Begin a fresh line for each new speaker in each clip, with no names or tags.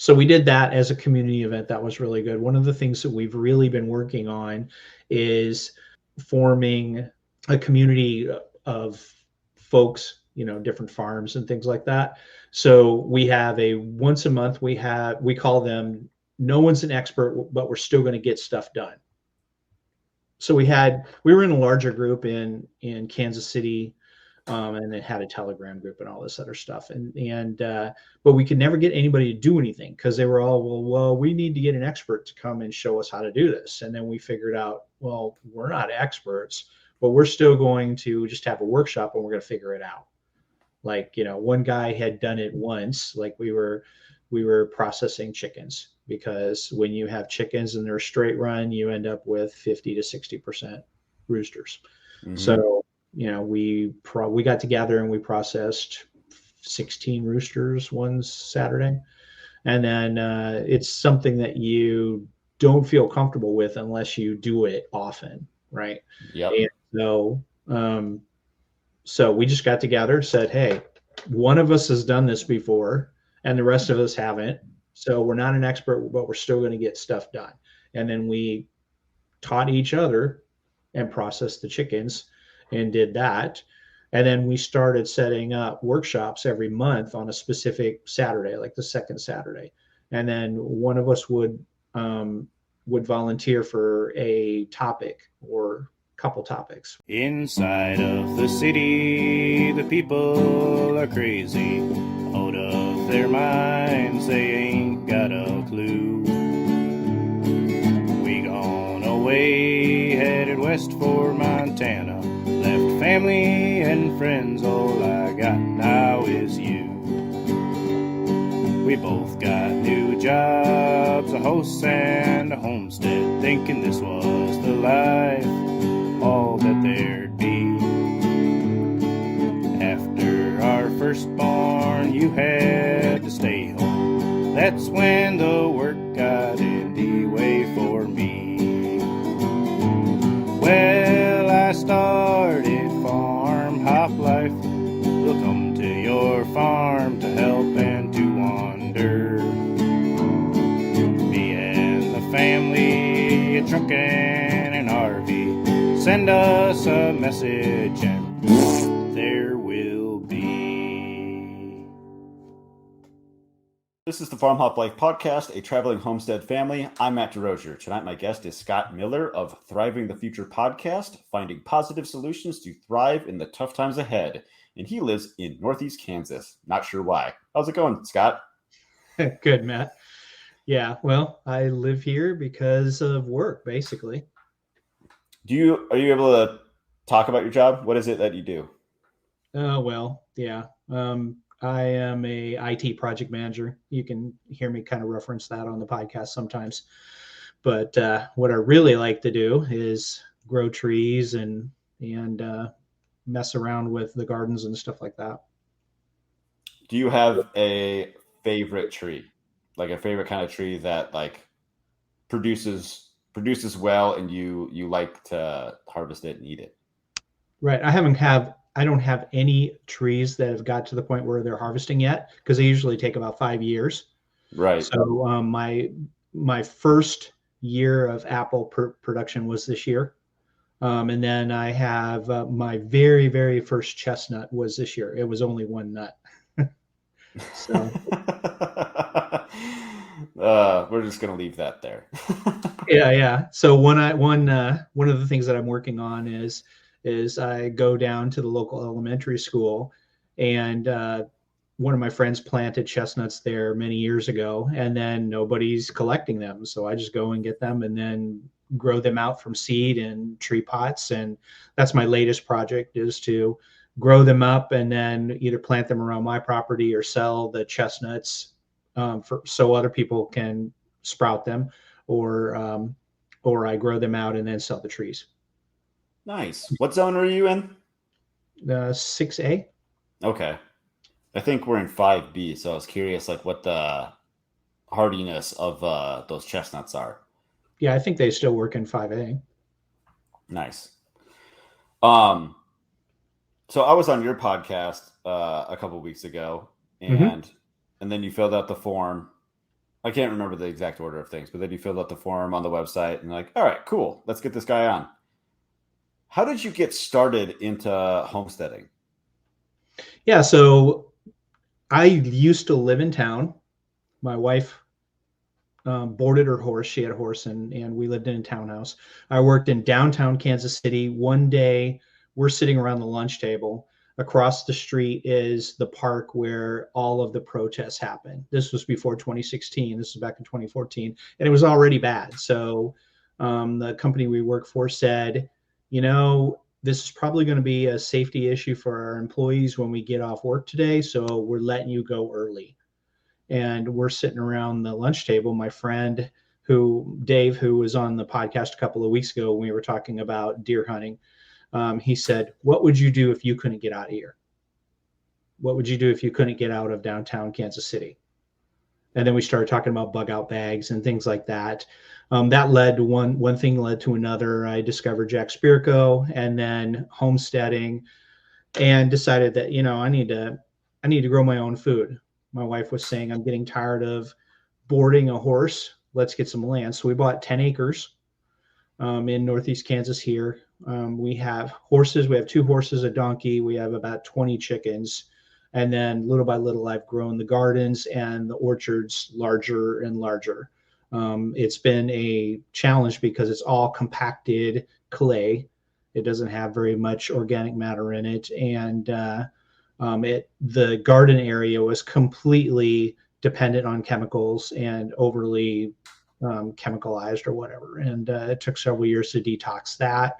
So we did that as a community event. That was really good. One of the things that we've really been working on is forming a community of folks, different farms and things like that. So we have a once a month, we call them no one's an expert, but we're still going to get stuff done. So we were in a larger group in Kansas City, and it had a Telegram group and all this other stuff. But we could never get anybody to do anything because they were all, well, we need to get an expert to come and show us how to do this. And then we figured out, well, we're not experts, but we're still going to just have a workshop and we're going to figure it out. Like, one guy had done it once, like we were processing chickens, because when you have chickens and they're straight run, you end up with 50 to 60% roosters. Mm-hmm. So, we got together and we processed 16 roosters one Saturday. And then it's something that you don't feel comfortable with unless you do it often, right?
Yep.
And so we just got together, said, hey, one of us has done this before and the rest of us haven't. So we're not an expert, but we're still going to get stuff done. And then we taught each other and processed the chickens and did that. And then we started setting up workshops every month on a specific Saturday, like the second Saturday. And then one of us would volunteer for a topic or couple topics.
Inside of the city, the people are crazy, out of their minds, they ain't got a clue. We gone away, headed west for Montana, left family and friends, all I got now is you. We both got new jobs, a house and a homestead, thinking this was the life, all that there'd be. After our firstborn, you had to stay home. That's when the work got in the way for me. Well, I started farm hop life. We'll come to your farm to help and to wander. Me and the family, a truck and an RV. Send us a message and there will be.
This is the Farm Hop Life Podcast, a traveling homestead family. I'm Matt DeRozier. Tonight, my guest is Scott Miller of Thriving the Future podcast, finding positive solutions to thrive in the tough times ahead. And he lives in Northeast Kansas. Not sure why. How's it going, Scott?
Good, Matt. Yeah, well, I live here because of work, basically.
Are you able to talk about your job? What is it that you do?
Well, yeah. I am a IT project manager. You can hear me kind of reference that on the podcast sometimes. But what I really like to do is grow trees and mess around with the gardens and stuff like that.
Do you have a favorite tree? Like a favorite kind of tree that like produces well and you like to harvest it and eat it?
Right. I don't have any trees that have got to the point where they're harvesting yet, because they usually take about 5 years.
Right.
So my first year of apple production was this year. And then I have my very, very first chestnut was this year. It was only one nut. So
we're just gonna leave that there.
yeah. So one of the things that I'm working on is I go down to the local elementary school, and one of my friends planted chestnuts there many years ago, and then nobody's collecting them. So I just go and get them and then grow them out from seed in tree pots. And that's my latest project, is to grow them up and then either plant them around my property or sell the chestnuts so other people can sprout them, or I grow them out and then sell the trees.
Nice. What zone are you in?
6A.
Okay. I think we're in 5B, so I was curious like what the hardiness of those chestnuts are.
Yeah, I think they still work in 5A.
Nice. So I was on your podcast a couple of weeks ago, and then you filled out the form I can't remember the exact order of things, but then you filled out the form on the website and like, all right, cool, let's get this guy on. How did you get started into homesteading?
Yeah, so I used to live in town. My wife boarded her horse. She had a horse, and we lived in a townhouse. I worked in downtown Kansas City. One day, we're sitting around the lunch table. Across the street is the park where all of the protests happened. This was before 2016. This was back in 2014, and it was already bad. So the company we work for said, this is probably going to be a safety issue for our employees when we get off work today. So we're letting you go early. And we're sitting around the lunch table. My friend Dave, who was on the podcast a couple of weeks ago when we were talking about deer hunting, he said, what would you do if you couldn't get out of here? What would you do if you couldn't get out of downtown Kansas City? And then we started talking about bug out bags and things like that. That led to one thing led to another. I discovered Jack Spirko and then homesteading, and decided that, I need to grow my own food. My wife was saying, I'm getting tired of boarding a horse. Let's get some land. So we bought 10 acres in Northeast Kansas here. We have horses. We have 2 horses, a donkey. We have about 20 chickens. And then little by little, I've grown the gardens and the orchards larger and larger. It's been a challenge because it's all compacted clay. It doesn't have very much organic matter in it. And the garden area was completely dependent on chemicals and overly chemicalized or whatever. And it took several years to detox that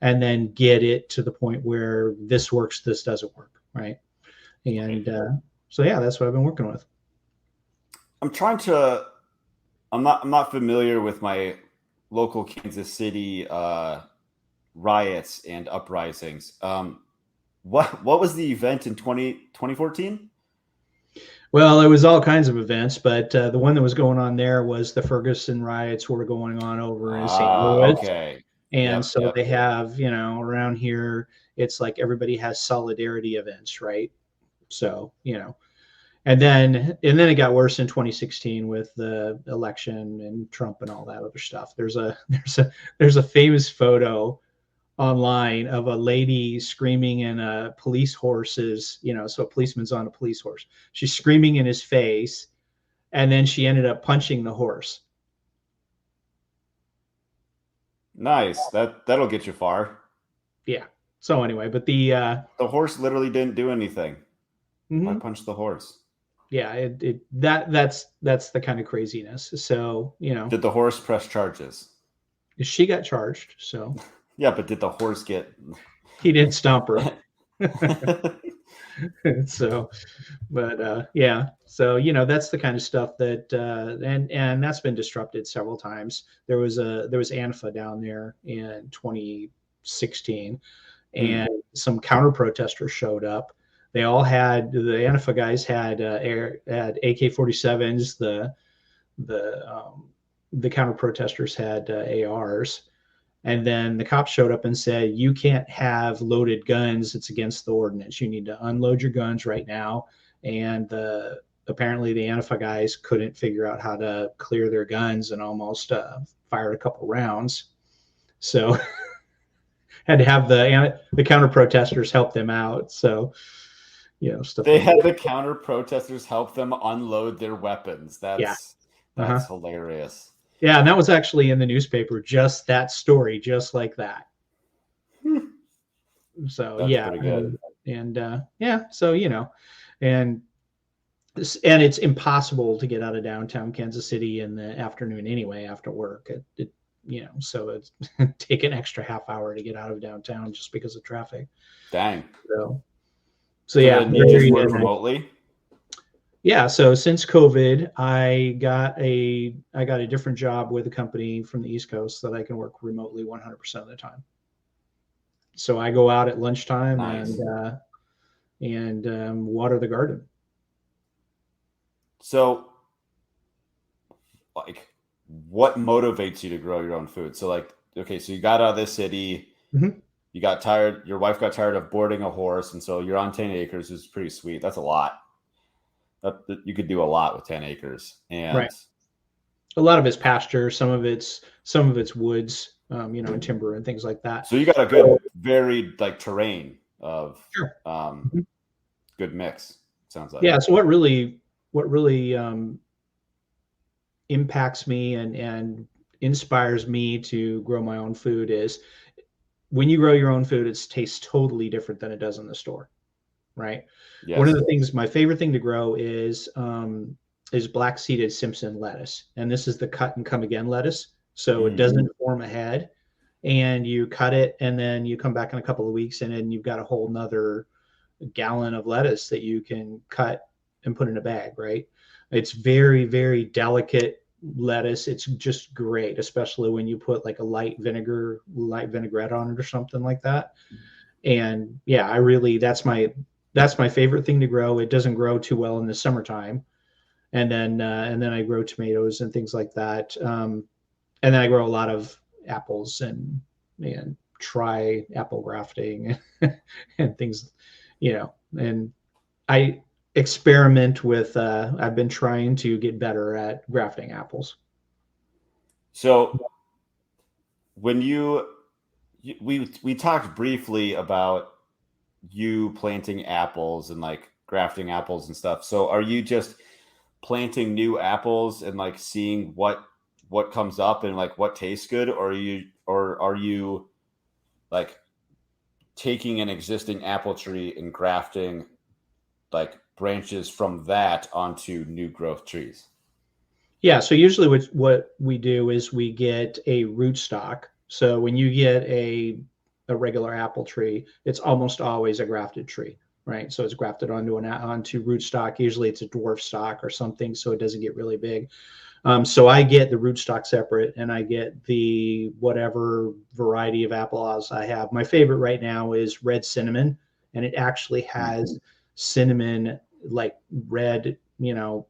and then get it to the point where this works, this doesn't work, right? And so yeah, that's what I've been working with.
I'm not familiar with my local Kansas City riots and uprisings. What was the event in 2014?
Well, it was all kinds of events, but the one that was going on there was the Ferguson riots were going on over in St. Louis.
Okay.
And they have, around here, it's like everybody has solidarity events, right? So, and then it got worse in 2016 with the election and Trump and all that other stuff. There's a famous photo online of a lady screaming in a police horse's, so a policeman's on a police horse. She's screaming in his face, and then she ended up punching the horse.
Nice. That'll get you far.
Yeah. So anyway, but the
horse literally didn't do anything.
Mm-hmm.
I punched the horse.
Yeah, that's the kind of craziness. So,
Did the horse press charges?
She got charged, so.
Yeah, but did the horse get...
He didn't stomp her. So, but yeah. So, that's the kind of stuff that and that's been disrupted several times. There was Antifa down there in 2016, and some counter protesters showed up. They all had, the Antifa guys had AK-47s. The counter protesters had ARs. And then the cops showed up and said, you can't have loaded guns. It's against the ordinance. You need to unload your guns right now. And apparently the Antifa guys couldn't figure out how to clear their guns and almost fired a couple rounds. So had to have the counter protesters help them out. So, stuff.
They had the counter protesters help them unload their weapons. That's hilarious.
Yeah, and that was actually in the newspaper, just that story, just like that. So
that's
yeah,
pretty good.
So and it's impossible to get out of downtown Kansas City in the afternoon anyway after work. So it's take an extra half hour to get out of downtown just because of traffic.
Dang.
So yeah,
you just work remotely.
Yeah, so since COVID, I got a different job with a company from the East Coast that I can work remotely 100% of the time. So I go out at lunchtime. Nice. and water the garden.
So, what motivates you to grow your own food? So, okay, so you got out of this city.
Mm-hmm.
You got tired. Your wife got tired of boarding a horse, and so you're on 10 acres, which is pretty sweet. That's a lot. You could do a lot with 10 acres. And
right. A lot of it's pasture, some of it's woods, and timber and things like that.
So you got a
So,
good varied like terrain of
sure.
um,
Mhm.
good mix. Sounds like.
Yeah. So what really impacts me and inspires me to grow my own food is when you grow your own food, it tastes totally different than it does in the store, right? One of
Yes.
the things, my favorite thing to grow is black seeded Simpson lettuce, and this is the cut and come again lettuce, so it
Mm.
doesn't form a head, and you cut it, and then you come back in a couple of weeks, and then you've got a whole nother gallon of lettuce that you can cut and put in a bag, right? It's very, very delicate lettuce. It's just great, especially when you put like a light vinaigrette on it or something like that. And yeah, that's my favorite thing to grow. It doesn't grow too well in the summertime, and then I grow tomatoes and things like that. And then I grow a lot of apples and try apple grafting and things, and I experiment with. I've been trying to get better at grafting apples.
So when we talked briefly about you planting apples and like grafting apples and stuff. So are you just planting new apples and like seeing what comes up and like what tastes good, or are you like taking an existing apple tree and grafting like branches from that onto new growth trees?
Yeah, so usually what we do is we get a rootstock. So when you get a regular apple tree, it's almost always a grafted tree, right? So it's grafted onto rootstock. Usually it's a dwarf stock or something, so it doesn't get really big. So I get the rootstock separate, and I get the whatever variety of apples I have. My favorite right now is red cinnamon, and it actually has cinnamon, like red,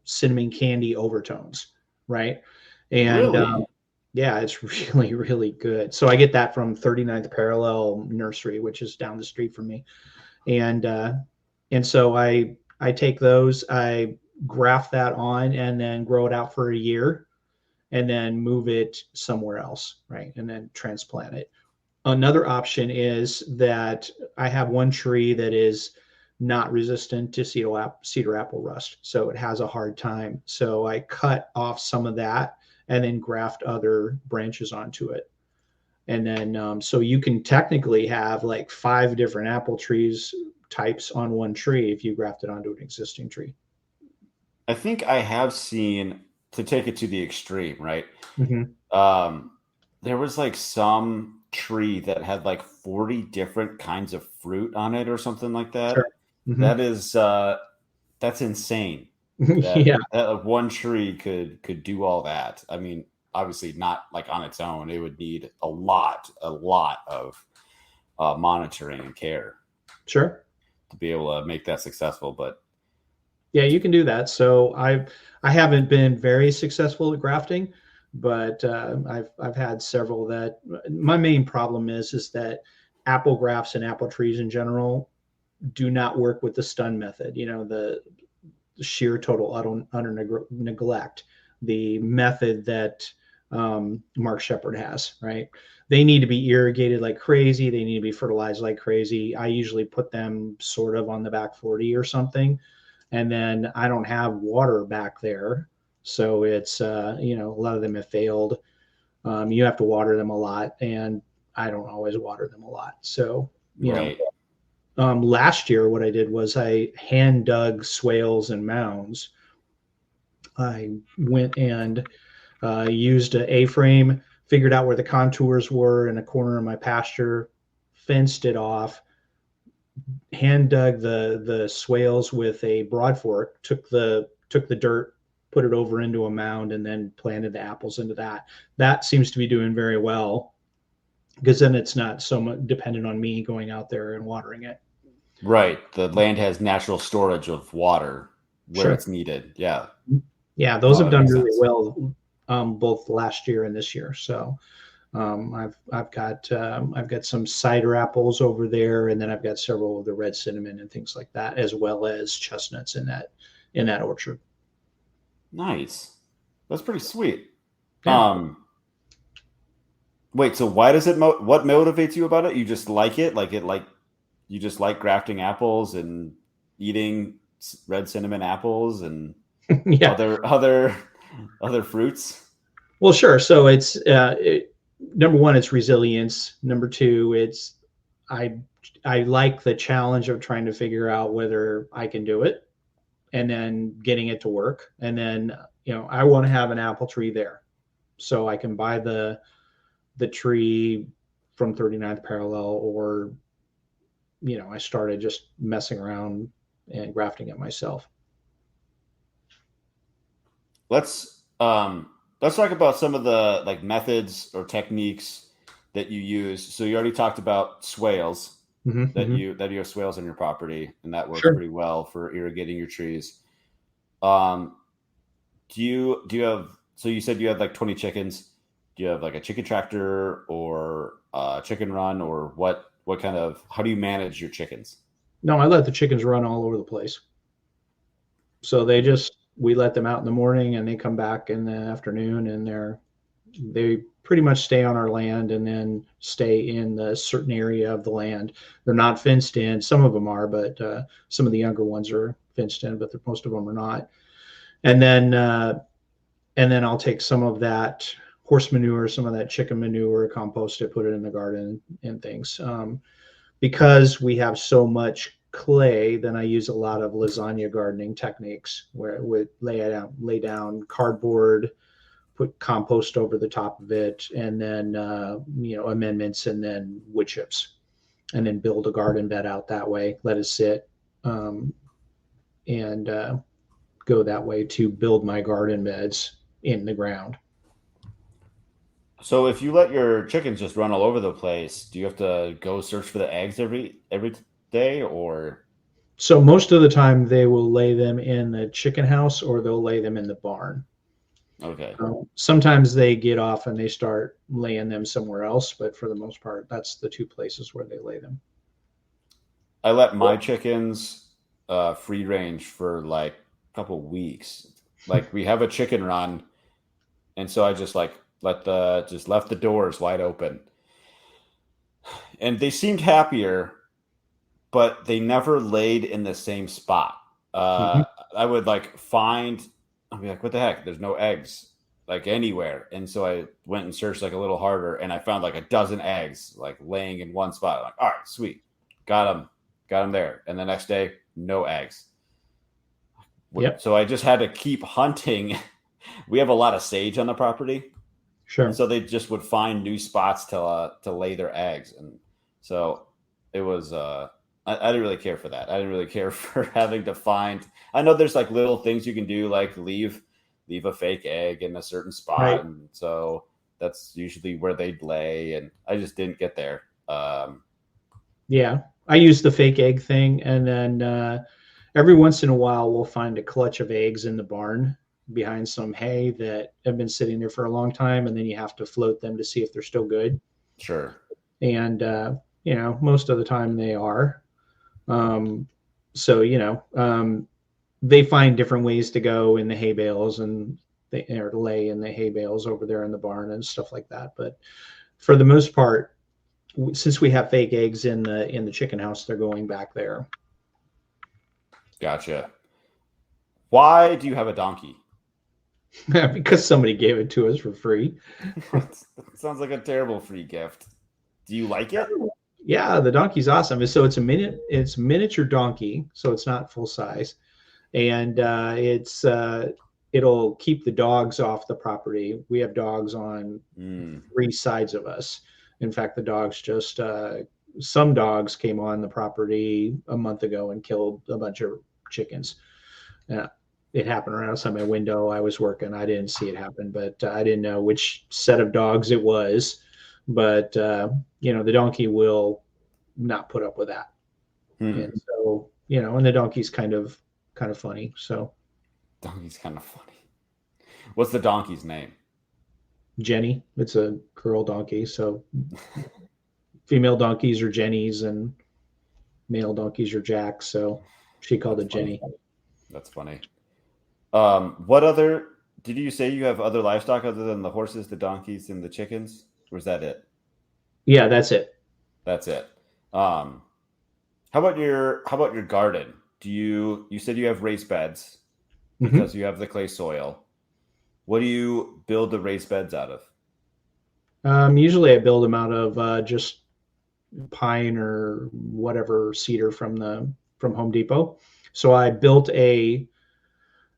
cinnamon candy overtones, right? And
Really?
yeah, it's really, really good. So I get that from 39th Parallel Nursery, which is down the street from me. And so I take those, I graft that on, and then grow it out for a year, and then move it somewhere else, right? And then transplant it. Another option is that I have one tree that is not resistant to cedar apple rust, so it has a hard time. So I cut off some of that and then graft other branches onto it. And then so you can technically have like 5 different apple trees types on one tree if you graft it onto an existing tree.
I think I have seen, to take it to the extreme, right?
Mm-hmm.
Um, there was like some tree that had like 40 different kinds of fruit on it or something like
Sure.
that.
Mm-hmm.
That is that's insane. That
Yeah,
that like, one tree could do all that. I mean, obviously not like on its own. It would need a lot of monitoring and care
sure.
to be able to make that successful. But
Yeah, you can do that. So I haven't been very successful at grafting, but I've had several that. My main problem is that apple grafts and apple trees in general do not work with the stun method. The sheer total utter neglect, the method that Mark Shepard has, right? They need to be irrigated like crazy. They need to be fertilized like crazy. I usually put them sort of on the back 40 or something, and then I don't have water back there. So it's, a lot of them have failed. You have to water them a lot, and I don't always water them a lot. So,
right,
last year, what I did was I hand dug swales and mounds. I went and used an A-frame, figured out where the contours were in a corner of my pasture, fenced it off, hand dug the swales with a broad fork, took the dirt, put it over into a mound, and then planted the apples into that. That seems to be doing very well because then it's not so much dependent on me going out there and watering it.
right. The land has natural storage of water where
Sure.
it's needed. Yeah,
Yeah, those
no,
have
that
done
makes
really
sense.
well, both last year and this year. So I've got some cider apples over there, and then I've got several of the red cinnamon and things like that, as well as chestnuts in that orchard.
Nice. That's pretty sweet.
Yeah.
Wait, so why does it what motivates you about it? You just like it? You just like grafting apples and eating red cinnamon apples and
Yeah.
other fruits?
Well, sure. So number one, it's resilience. Number two, I I like the challenge of trying to figure out whether I can do it and then getting it to work. And then, I want to have an apple tree there so I can buy the tree from 39th parallel, or I started just messing around and grafting it myself.
Let's talk about some of the like methods or techniques that you use. So you already talked about swales,
Mm-hmm,
that
mm-hmm.
you have swales on your property, and that works
Sure.
pretty well for irrigating your trees. Um, do you have, so you said you had like 20 chickens. Do you have like a chicken tractor or a chicken run, or what kind of, how do you manage your chickens?
No, I let the chickens run all over the place. So we let them out in the morning and they come back in the afternoon, and they pretty much stay on our land and then stay in the certain area of the land. They're not fenced in. Some of them are, but some of the younger ones are fenced in, but most of them are not. And then I'll take some of that horse manure, some of that chicken manure, compost it, put it in the garden and things. Because we have so much clay, then I use a lot of lasagna gardening techniques where it would lay down cardboard, put compost over the top of it, and then amendments, and then wood chips, and then build a garden bed out that way. Let it sit, and go that way to build my garden beds in the ground.
So if you let your chickens just run all over the place, do you have to go search for the eggs every day, or
So most of the time they will lay them in the chicken house or they'll lay them in the barn.
okay?
Sometimes they get off and they start laying them somewhere else, but for the most part, that's the two places where they lay them.
I let my chickens free range for like a couple weeks. Like we have a chicken run, and so I just like just left the doors wide open, and they seemed happier, but they never laid in the same spot.
Mm-hmm.
I would like find, I'd be like, what the heck? There's no eggs like anywhere. And so I went and searched like a little harder, and I found like a dozen eggs like laying in one spot. I'm like, all right, sweet. Got them there. And the next day, no eggs.
Yep.
So I just had to keep hunting. We have a lot of sage on the property.
Sure.
And so they just would find new spots to lay their eggs. And so it was, I didn't really care for that. I didn't really care for having to find. I know there's like little things you can do, like leave a fake egg in a certain spot,
Right.
and so that's usually where they'd lay. And I just didn't get there.
Yeah. I use the fake egg thing, and then every once in a while we'll find a clutch of eggs in the barn behind some hay that have been sitting there for a long time, and then you have to float them to see if they're still good.
Sure.
And most of the time they are. So they find different ways to go in the hay bales, and they or lay in the hay bales over there in the barn and stuff like that. But for the most part, since we have fake eggs in the chicken house, they're going back there.
Gotcha. Why do you have a donkey?
Because somebody gave it to us for free.
Sounds like a terrible free gift. Do you like it?
Yeah, the donkey's awesome. So it's miniature donkey, so it's not full size, and it'll keep the dogs off the property. We have dogs on three sides of us. In fact, the dogs just some dogs came on the property a month ago and killed a bunch of chickens. It happened right outside my window. I was working. I didn't see it happen, but I didn't know which set of dogs it was. But the donkey will not put up with that. And so and the donkey's kind of funny. So
donkey's kind of funny. What's the donkey's name?
Jenny. It's a girl donkey. So female donkeys are Jennies and male donkeys are Jacks. So she called it Jenny.
That's funny. What other did you say you have other livestock other than the horses, the donkeys, and the chickens? Or is that it?
Yeah, that's it.
That's it. Um, how about your garden? You said you have raised beds
Hmm.
because you have the clay soil. What do you build the raised beds out of?
Usually I build them out of just pine or whatever cedar from Home Depot. So I built a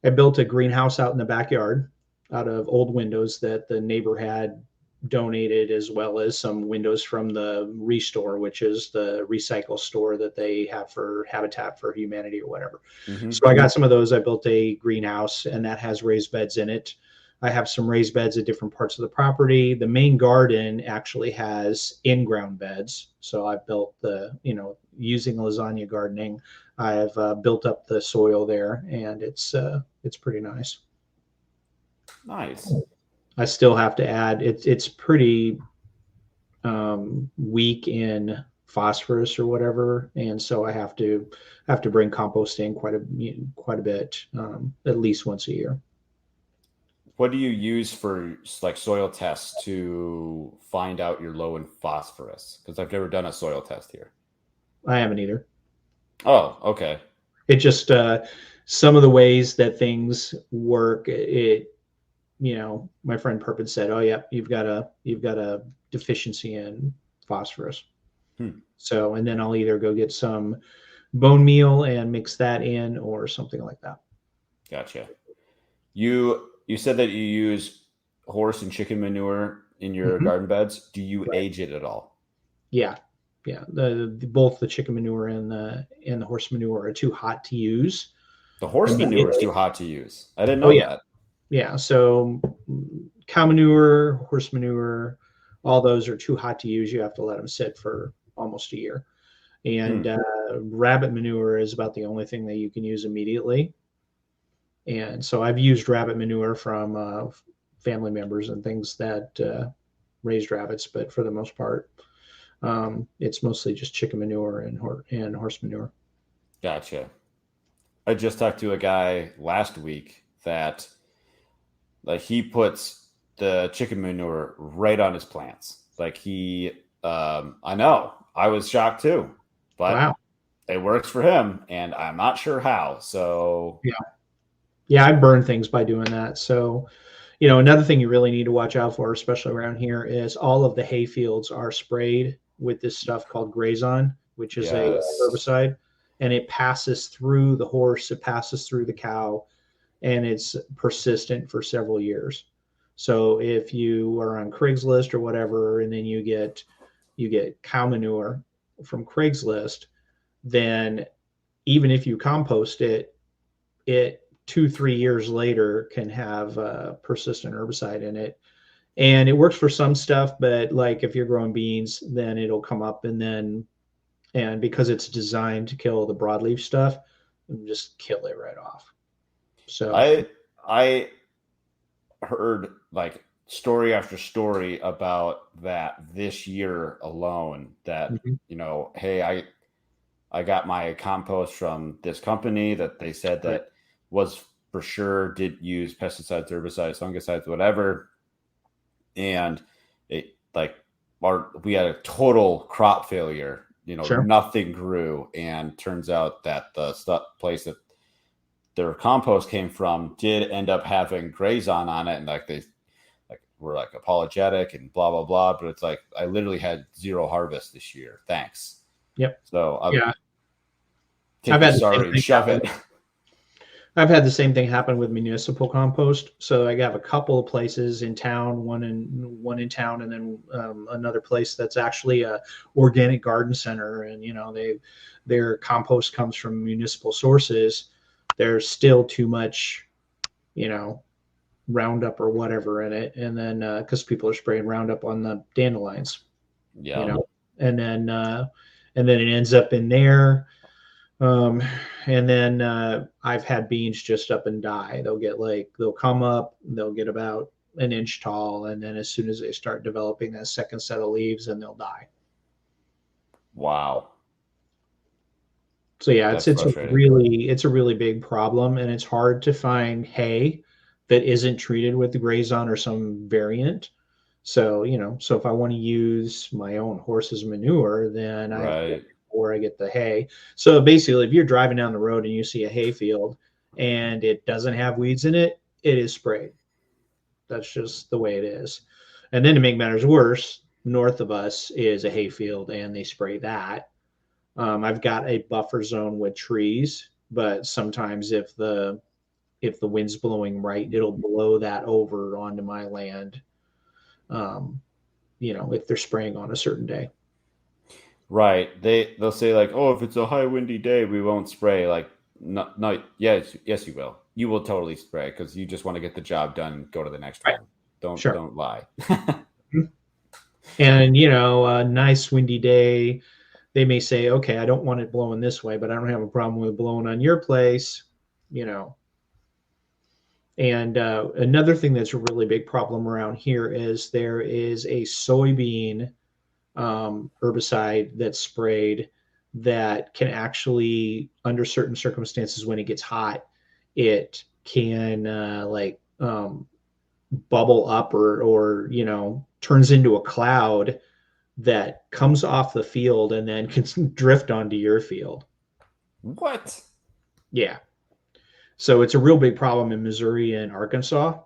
greenhouse out in the backyard out of old windows that the neighbor had donated, as well as some windows from the Restore, which is the recycle store that they have for Habitat for Humanity or whatever.
Mm-hmm.
So I got some of those. I built a greenhouse, and that has raised beds in it. I have some raised beds at different parts of the property. The main garden actually has in-ground beds. So I've built using lasagna gardening, I've built up the soil there, and it's pretty nice.
Nice.
I still have to add it's pretty weak in phosphorus or whatever, and so I have to bring compost in quite a bit, at least once a year.
What do you use for like soil tests to find out you're low in phosphorus? Because I've never done a soil test here.
I haven't either.
Oh, okay.
It just some of the ways that things work. My friend Perpin said, "Oh yeah, you've got a deficiency in phosphorus."
Hmm.
So, and then I'll either go get some bone meal and mix that in or something like that.
Gotcha. You said that you use horse and chicken manure in your
Hmm.
garden beds. Do you
Right.
age it at all?
Yeah. Yeah. Both the chicken manure and the horse manure are too hot to use
The horse manure is
immediately.
too hot to use. I didn't
Oh
know
yeah.
that.
Yeah. So cow manure, horse manure, all those are too hot to use. You have to let them sit for almost a year. And
Hmm.
rabbit manure is about the only thing that you can use immediately. And so I've used rabbit manure from family members and things that raised rabbits, but for the most part, it's mostly just chicken manure and horse manure.
Gotcha. I just talked to a guy last week that like he puts the chicken manure right on his plants. Like I know I was shocked too, but
Wow.
it works for him, and I'm not sure how. So
Yeah. Yeah, I burn things by doing that. So, another thing you really need to watch out for, especially around here, is all of the hay fields are sprayed with this stuff called Grazon, which is a
yes,
herbicide, and it passes through the horse, it passes through the cow, and it's persistent for several years. So if you are on Craigslist or whatever, and then you get cow manure from Craigslist, then even if you compost it, it 2-3 years later can have persistent herbicide in it, and it works for some stuff, but like if you're growing beans, then it'll come up, and because it's designed to kill the broadleaf stuff, just kill it right off. So
I heard like story after story about that this year alone. That
mhm,
hey, I got my compost from this company that they said
right.
that was for sure did use pesticides, herbicides, fungicides, whatever, and it like we had a total crop failure.
Sure.
Nothing grew, and turns out that the place that their compost came from did end up having grazon on it, and like they like were like apologetic and blah blah blah. But it's like I literally had zero harvest this year. Thanks.
Yep.
So I'll
Yeah. I've
take your
had the same
sorry and
thing
shove
happen.
it.
I've had the same thing happen with municipal compost. So I have a couple of places in town, one in town, and then another place that's actually a organic garden center. And their compost comes from municipal sources. There's still too much, you know, Roundup or whatever in it, and then because people are spraying Roundup on the dandelions, you
Yeah.
know, and then uh, and then it ends up in there. Um, and then I've had beans just up and die. They'll come up, they'll get about an inch tall, and then as soon as they start developing that second set of leaves, then they'll die.
Wow.
So yeah, it's
That's
it's a
frustrating.
really it's a really big problem, and it's hard to find hay that isn't treated with the Grazon or some variant. So, so if I want to use my own horse's manure, then I have to
Right.
before I get the hay. So basically, if you're driving down the road and you see a hay field and it doesn't have weeds in it, it is sprayed. That's just the way it is. And then to make matters worse, north of us is a hay field and they spray that. I've got a buffer zone with trees, but sometimes if the wind's blowing right, it'll blow that over onto my land. Um, if they're spraying on a certain day.
Right. They'll say like, oh, if it's a high windy day, we won't spray. Like, no, no, yes, you will. You will totally spray because you just want to get the job done and go to the next
Right.
one. Don't
Sure.
don't lie.
And a nice windy day, they may say, okay, I don't want it blowing this way, but I don't have a problem with it blowing on your place, And another thing that's a really big problem around here is there is a soybean herbicide that's sprayed that can actually, under certain circumstances, when it gets hot, it can bubble up or turns into a cloud that comes off the field and then can drift onto your field.
What?
Yeah. So it's a real big problem in Missouri and Arkansas,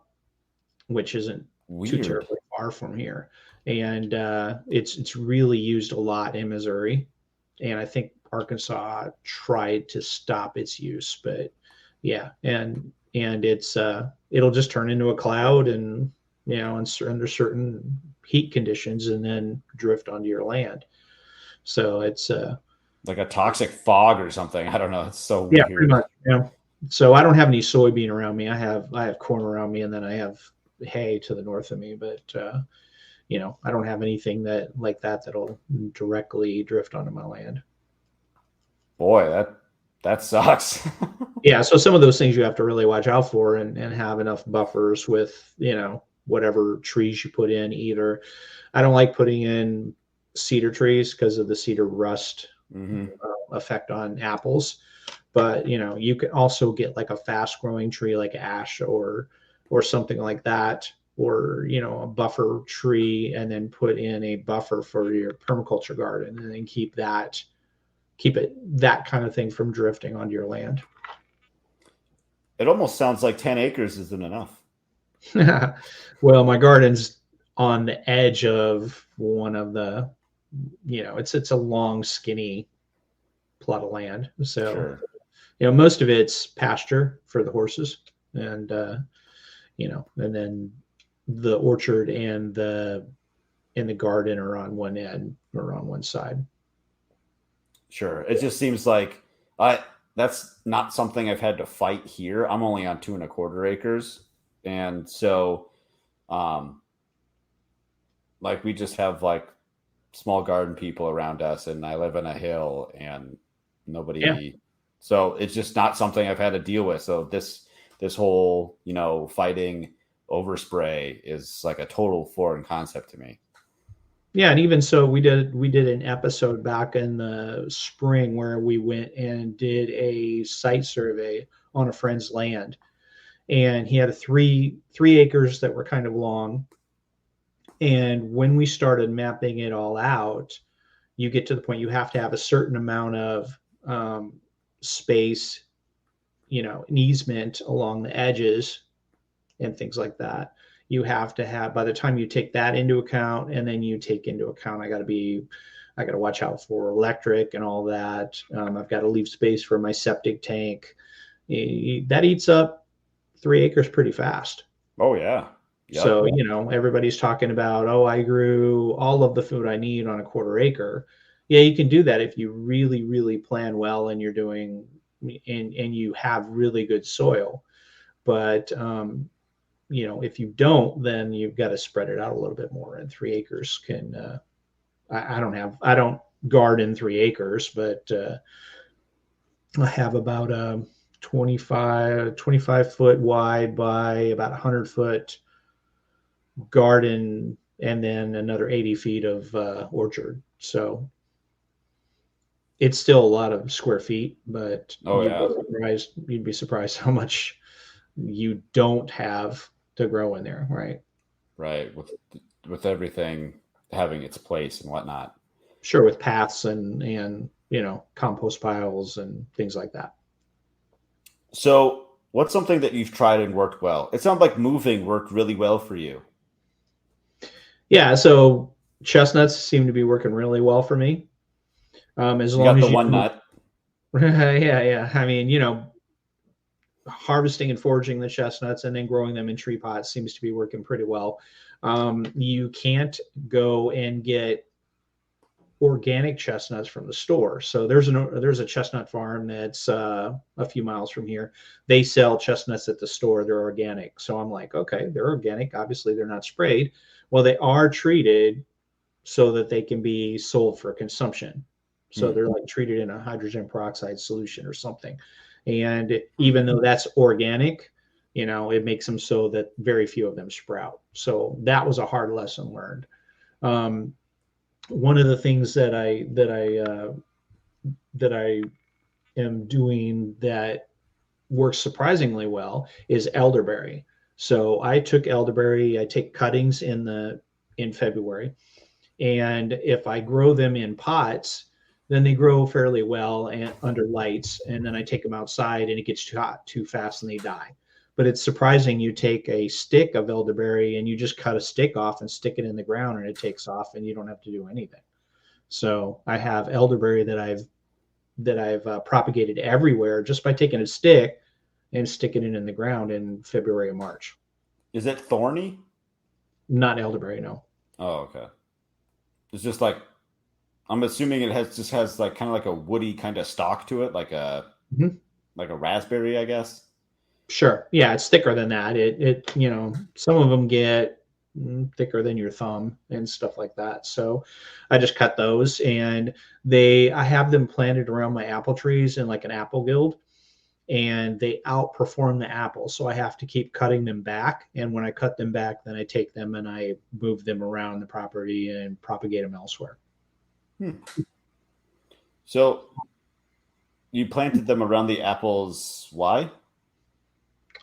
which isn't too
Weird.
terribly far from here. And it's really used a lot in Missouri. And I think Arkansas tried to stop its use, but yeah, and it's it'll just turn into a cloud and under certain heat conditions and then drift onto your land. So it's
Like a toxic fog or something. I don't know. It's so
yeah,
weird.
pretty much. Yeah. So I don't have any soybean around me. I have corn around me, and then I have hay to the north of me. But I don't have anything that'll directly drift onto my land.
Boy, that sucks.
Yeah. So some of those things you have to really watch out for and have enough buffers with whatever trees you put in. Either I don't like putting in cedar trees because of the cedar rust effect on apples. But you can also get like a fast growing tree like ash or something like that, or a buffer tree, and then put in a buffer for your permaculture garden and then keep that kind of thing from drifting onto your land.
It almost sounds like 10 acres isn't enough.
Well, my garden's on the edge of one of the it's a long skinny plot of land. So
Sure.
most of it's pasture for the horses, and and then the orchard and the garden are on one end or on one side.
Sure. It just seems like that's not something I've had to fight here. I'm only on 2.25 acres. And so like we just have like small garden people around us, and I live in a hill and nobody So it's just not something I've had to deal with. So this whole, fighting overspray is like a total foreign concept to me.
Yeah, and even so, we did an episode back in the spring where we went and did a site survey on a friend's land, and he had three acres that were kind of long. And when we started mapping it all out, you get to the point you have to have a certain amount of space, an easement along the edges and things like that. You have to have, by the time you take that into account, and then you take into account, I got to watch out for electric and all that. I've got to leave space for my septic tank. That eats up 3 acres pretty fast.
Oh yeah.
Yep. So, everybody's talking about, I grew all of the food I need on a 1/4 acre. Yeah, you can do that if you really, really plan well and you're doing, and you have really good soil. But, if you don't, then you've got to spread it out a little bit more. And 3 acres can, I don't garden 3 acres, but I have about a 25 foot wide by about 100 foot garden, and then another 80 feet of orchard. So it's still a lot of square feet, but you'd be surprised how much you don't have to grow in there, right?
Right. With everything having its place and whatnot.
Sure, with paths and compost piles and things like that.
So, what's something that you've tried and worked well? It sounds like moving worked really well for you.
Yeah, so chestnuts seem to be working really well for me. As
You
long
got the
as
one
you,
nut.
yeah. I mean, harvesting and foraging the chestnuts and then growing them in tree pots seems to be working pretty well. You can't go and get organic chestnuts from the store. So there's a chestnut farm that's a few miles from here. They sell chestnuts at the store. They're organic. So I'm like, okay, they're organic. Obviously, they're not sprayed. Well, they are treated so that they can be sold for consumption. So they're like treated in a hydrogen peroxide solution or something. And even though that's organic, it makes them so that very few of them sprout. So that was a hard lesson learned. One of the things that I am doing that works surprisingly well is elderberry. So I took elderberry. I take cuttings in February, and if I grow them in pots, then they grow fairly well and under lights. And then I take them outside, and it gets too hot too fast, and they die. But it's surprising. You take a stick of elderberry and you just cut a stick off and stick it in the ground, and it takes off, and you don't have to do anything. So I have elderberry that I've propagated everywhere just by taking a stick and sticking it in the ground in February and March.
Is it thorny?
Not elderberry, no.
Oh, okay. It's just like I'm assuming it has like kind of like a woody kind of stalk to it,
Mhm.
like a raspberry, I guess.
Sure. Yeah, it's thicker than that. Some of them get thicker than your thumb and stuff like that. So I just cut those, and I have them planted around my apple trees in like an apple guild, and they outperform the apples. So I have to keep cutting them back. And when I cut them back, then I take them and I move them around the property and propagate them elsewhere.
So you planted them around the apples. Why?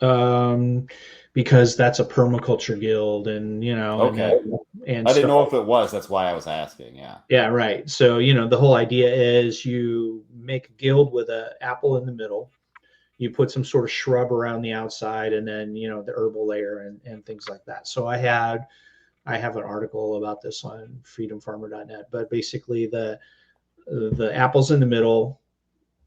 Um, because that's a permaculture guild, and
Okay.
and
I didn't
stuff.
know if it was. That's why I was asking. Yeah.
Yeah, right. So, the whole idea is you make a guild with an apple in the middle. You put some sort of shrub around the outside, and then, the herbal layer and things like that. So I have an article about this on freedomfarmer.net, but basically the apples in the middle,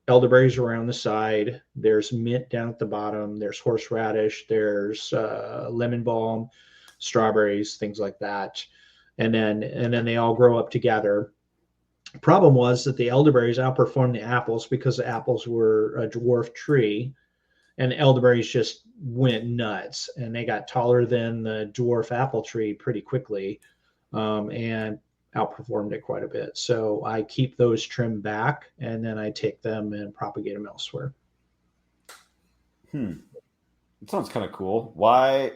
elderberries around the side, there's mint down at the bottom, there's horseradish, there's lemon balm, strawberries, things like that. And then they all grow up together. Problem was that the elderberries outperformed the apples because the apples were a dwarf tree, and the elderberries just went nuts, and they got taller than the dwarf apple tree pretty quickly, and outperformed it quite a bit. So I keep those trimmed back, and then I take them and propagate them elsewhere.
It sounds kind of cool. Why?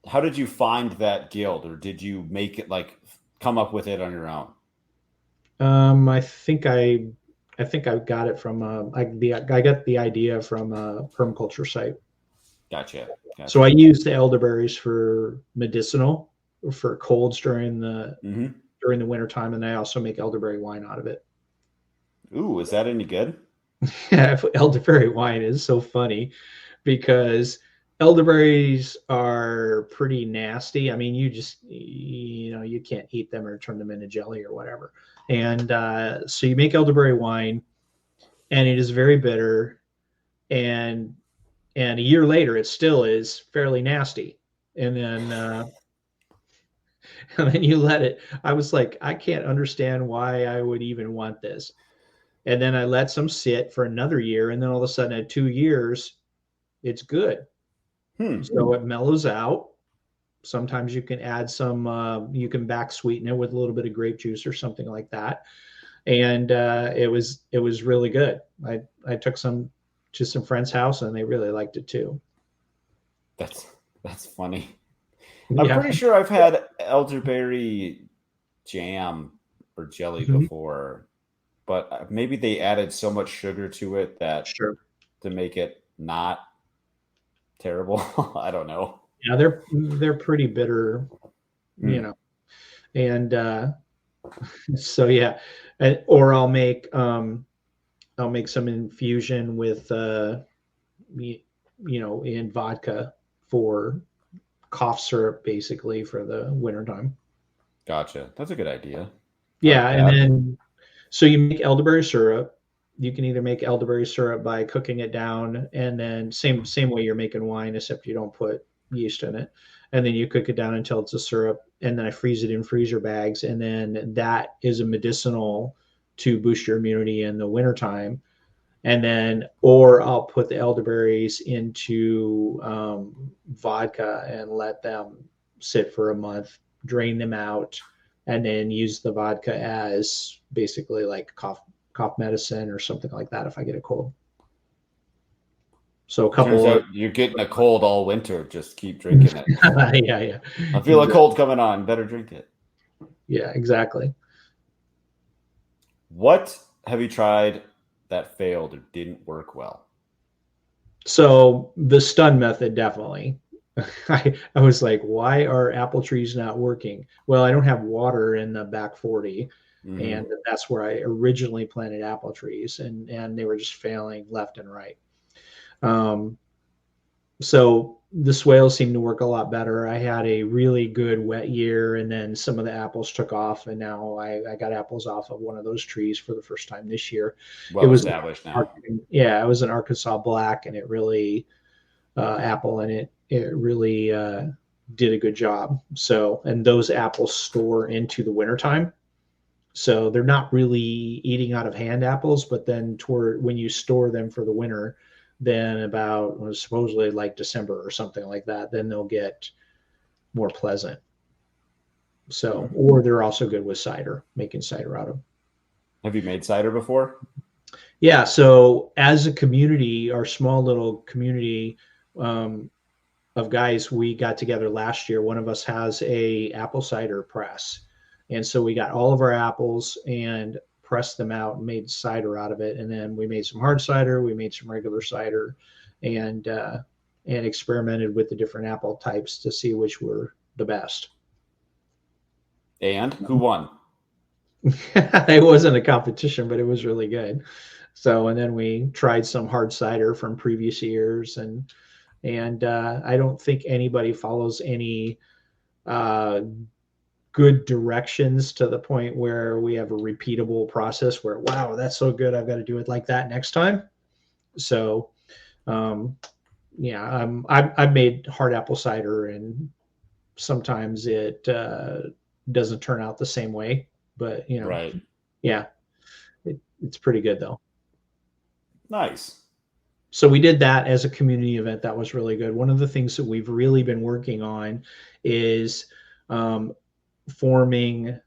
How did you find that guild, or did you make it like come up with it on your own?
I think I got it from I got the idea from a permaculture site.
Gotcha.
So I
Gotcha.
use the elderberries for medicinal, for colds
Hmm.
during the winter time, and I also make elderberry wine out of it.
Ooh, is that any good?
Yeah, elderberry wine is so funny because elderberries are pretty nasty. I mean, you can't eat them or turn them into jelly or whatever. And so you make elderberry wine, and it is very bitter. And a year later, it still is fairly nasty. And then and then you let it. I was like, I can't understand why I would even want this. And then I let some sit for another year, and then all of a sudden, at 2 years, it's good.
Hmm.
So it mellows out. Sometimes you can add you can back sweeten it with a little bit of grape juice or something like that. And it was really good. I took some to some friend's house, and they really liked it too.
That's that's funny. I'm
Yeah.
pretty sure I've had elderberry jam or jelly
Mhm.
before, but maybe they added so much sugar to it that
Sure.
to make it not terrible. I don't know.
Yeah, they're pretty bitter, you
Mm,
know. And so yeah, or I'll make some infusion with in vodka for cough syrup, basically for the wintertime.
gotcha. That's a good idea. I like
Yeah, and
that.
then so you make elderberry syrup. You can either make elderberry syrup by cooking it down, and then same way you're making wine, except you don't put yeast in it. And then you cook it down until it's a syrup, and then I freeze it in freezer bags, and then that is a medicinal to boost your immunity in the wintertime. And then, or I'll put the elderberries into vodka and let them sit for a month, drain them out, and then use the vodka as basically like cough medicine or something like that if I get a cold. So a
Turns
couple of
out you're getting a cold all winter. Just keep drinking it.
yeah, yeah,
I feel a
exactly.
cold coming on. Better drink it.
Yeah, exactly.
What have you tried that failed or didn't work well?
So the stun method, definitely. I was like, why are apple trees not working? Well, I don't have water in the back 40,
Mm-hmm.
and that's where I originally planted apple trees, and they were just failing left and right. Um, so the swales seemed to work a lot better. I had a really good wet year, and then some of the apples took off, and now I got apples off of one of those trees for the first time this year. It
Well
was
established now.
yeah, it was an Arkansas black, and it really apple, and it really did a good job. So, and those apples store into the wintertime. So they're not really eating out of hand apples, but then toward when you store them for the winter, then about supposedly like December or something like that, then they'll get more pleasant. So, or they're also good with cider, making cider out of.
Have you made cider before?
Yeah. So as a community, our small little community, um, of guys, we got together last year. One of us has a apple cider press, and so we got all of our apples and pressed them out and made cider out of it. And then we made some hard cider, we made some regular cider, and experimented with the different apple types to see which were the best.
And who won?
It wasn't a competition, but it was really good. So, and then we tried some hard cider from previous years, and I don't think anybody follows any uh, good directions to the point where we have a repeatable process where, wow, that's so good, I've got to do it like that next time. So um, yeah, I've made hard apple cider, and sometimes it doesn't turn out the same way, but
Right.
yeah, it's pretty good though.
Nice.
So we did that as a community event. That was really good. One of the things that we've really been working on is um, forming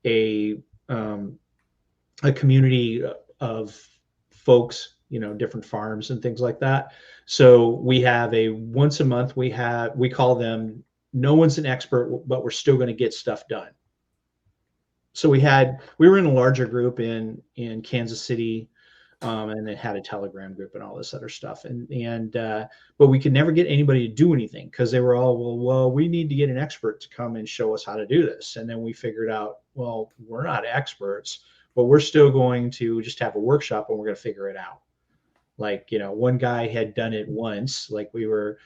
a um, a community of folks, different farms and things like that. So we have a once a month, we call them, no one's an expert, but we're still going to get stuff done. So we were in a larger group in Kansas City, and it had a Telegram group and all this other stuff. And but we could never get anybody to do anything because they were all, well, we need to get an expert to come and show us how to do this. And then we figured out, well, we're not experts, but we're still going to just have a workshop and we're going to figure it out. Like, one guy had done it once, like we were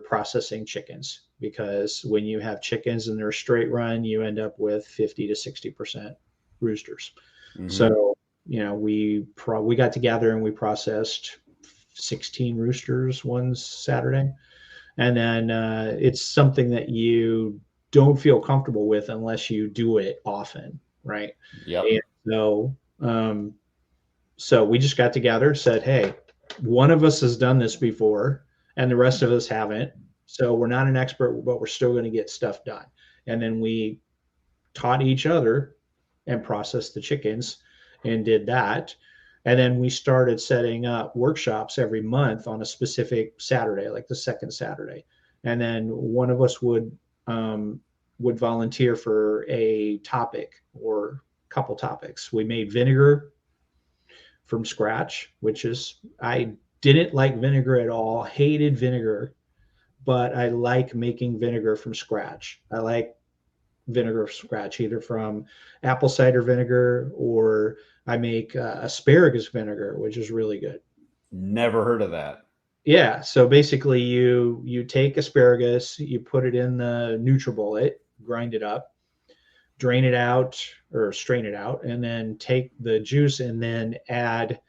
processing chickens, because when you have chickens and they're a straight run, you end up with 50 to 60% roosters.
Mm-hmm.
So, we got together and we processed 16 roosters one Saturday. And then it's something that you don't feel comfortable with unless you do it often, right?
Yep.
And so we just got together, said, hey, one of us has done this before and the rest of us haven't. So we're not an expert, but we're still going to get stuff done. And then we taught each other and processed the chickens and did that. And then we started setting up workshops every month on a specific Saturday, like the second Saturday. And then one of us would volunteer for a topic or a couple topics. We made vinegar from scratch, which is, I didn't like vinegar at all, hated vinegar, but I like making vinegar from scratch. I like vinegar from scratch, either from apple cider vinegar, or I make asparagus vinegar, which is really good.
Never heard of that.
Yeah, so basically you take asparagus, you put it in the NutriBullet, grind it up, drain it out or strain it out, and then take the juice and then add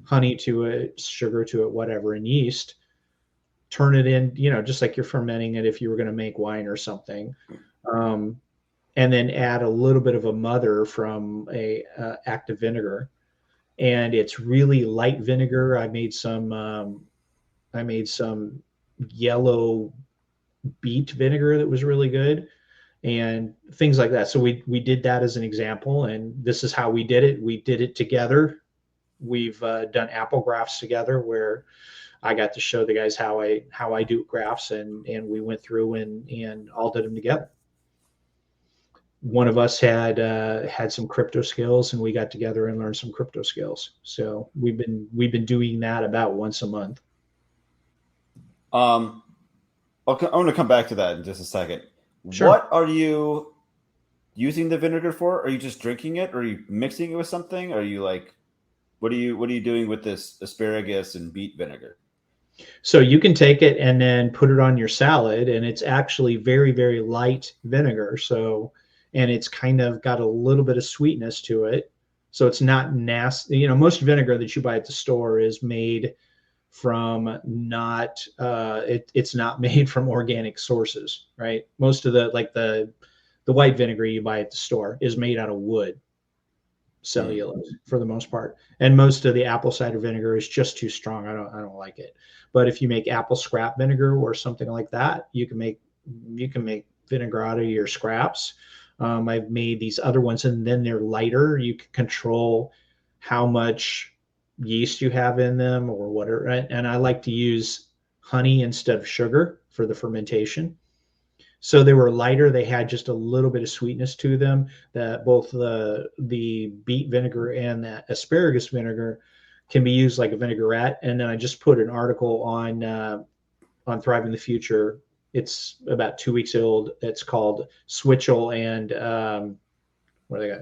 honey to it, sugar to it, whatever, and yeast. Turn it in, just like you're fermenting it if you were going to make wine or something. And then add a little bit of a mother from a active vinegar, and it's really light vinegar. I made some yellow beet vinegar that was really good, and things like that. So we did that as an example, and this is how we did it. We did it together. We've done apple grafts together, where I got to show the guys how I do grafts, and we went through and all did them together. One of us had some crypto skills, and we got together and learned some crypto skills. So we've been doing that about once a month.
I'm going to come back to that in just a second.
Sure.
What are you using the vinegar for? Are you just drinking it? Or are you mixing it with something? Are you like, what are you doing with this asparagus and beet vinegar?
So you can take it and then put it on your salad, and it's actually very, very light vinegar. So, and it's kind of got a little bit of sweetness to it. So it's not nasty. Most vinegar that you buy at the store is made from it's not made from organic sources, right? Most of the white vinegar you buy at the store is made out of wood, cellulose for the most part. And most of the apple cider vinegar is just too strong. I don't like it. But if you make apple scrap vinegar or something like that, you can make vinegar out of your scraps. I've made these other ones, and then they're lighter. You can control how much yeast you have in them or whatever. And I like to use honey instead of sugar for the fermentation. So they were lighter. They had just a little bit of sweetness to them. That both the beet vinegar and the asparagus vinegar can be used like a vinaigrette. And then I just put an article on Thriving the Future. It's about 2 weeks old. It's called Switchel and what do they got?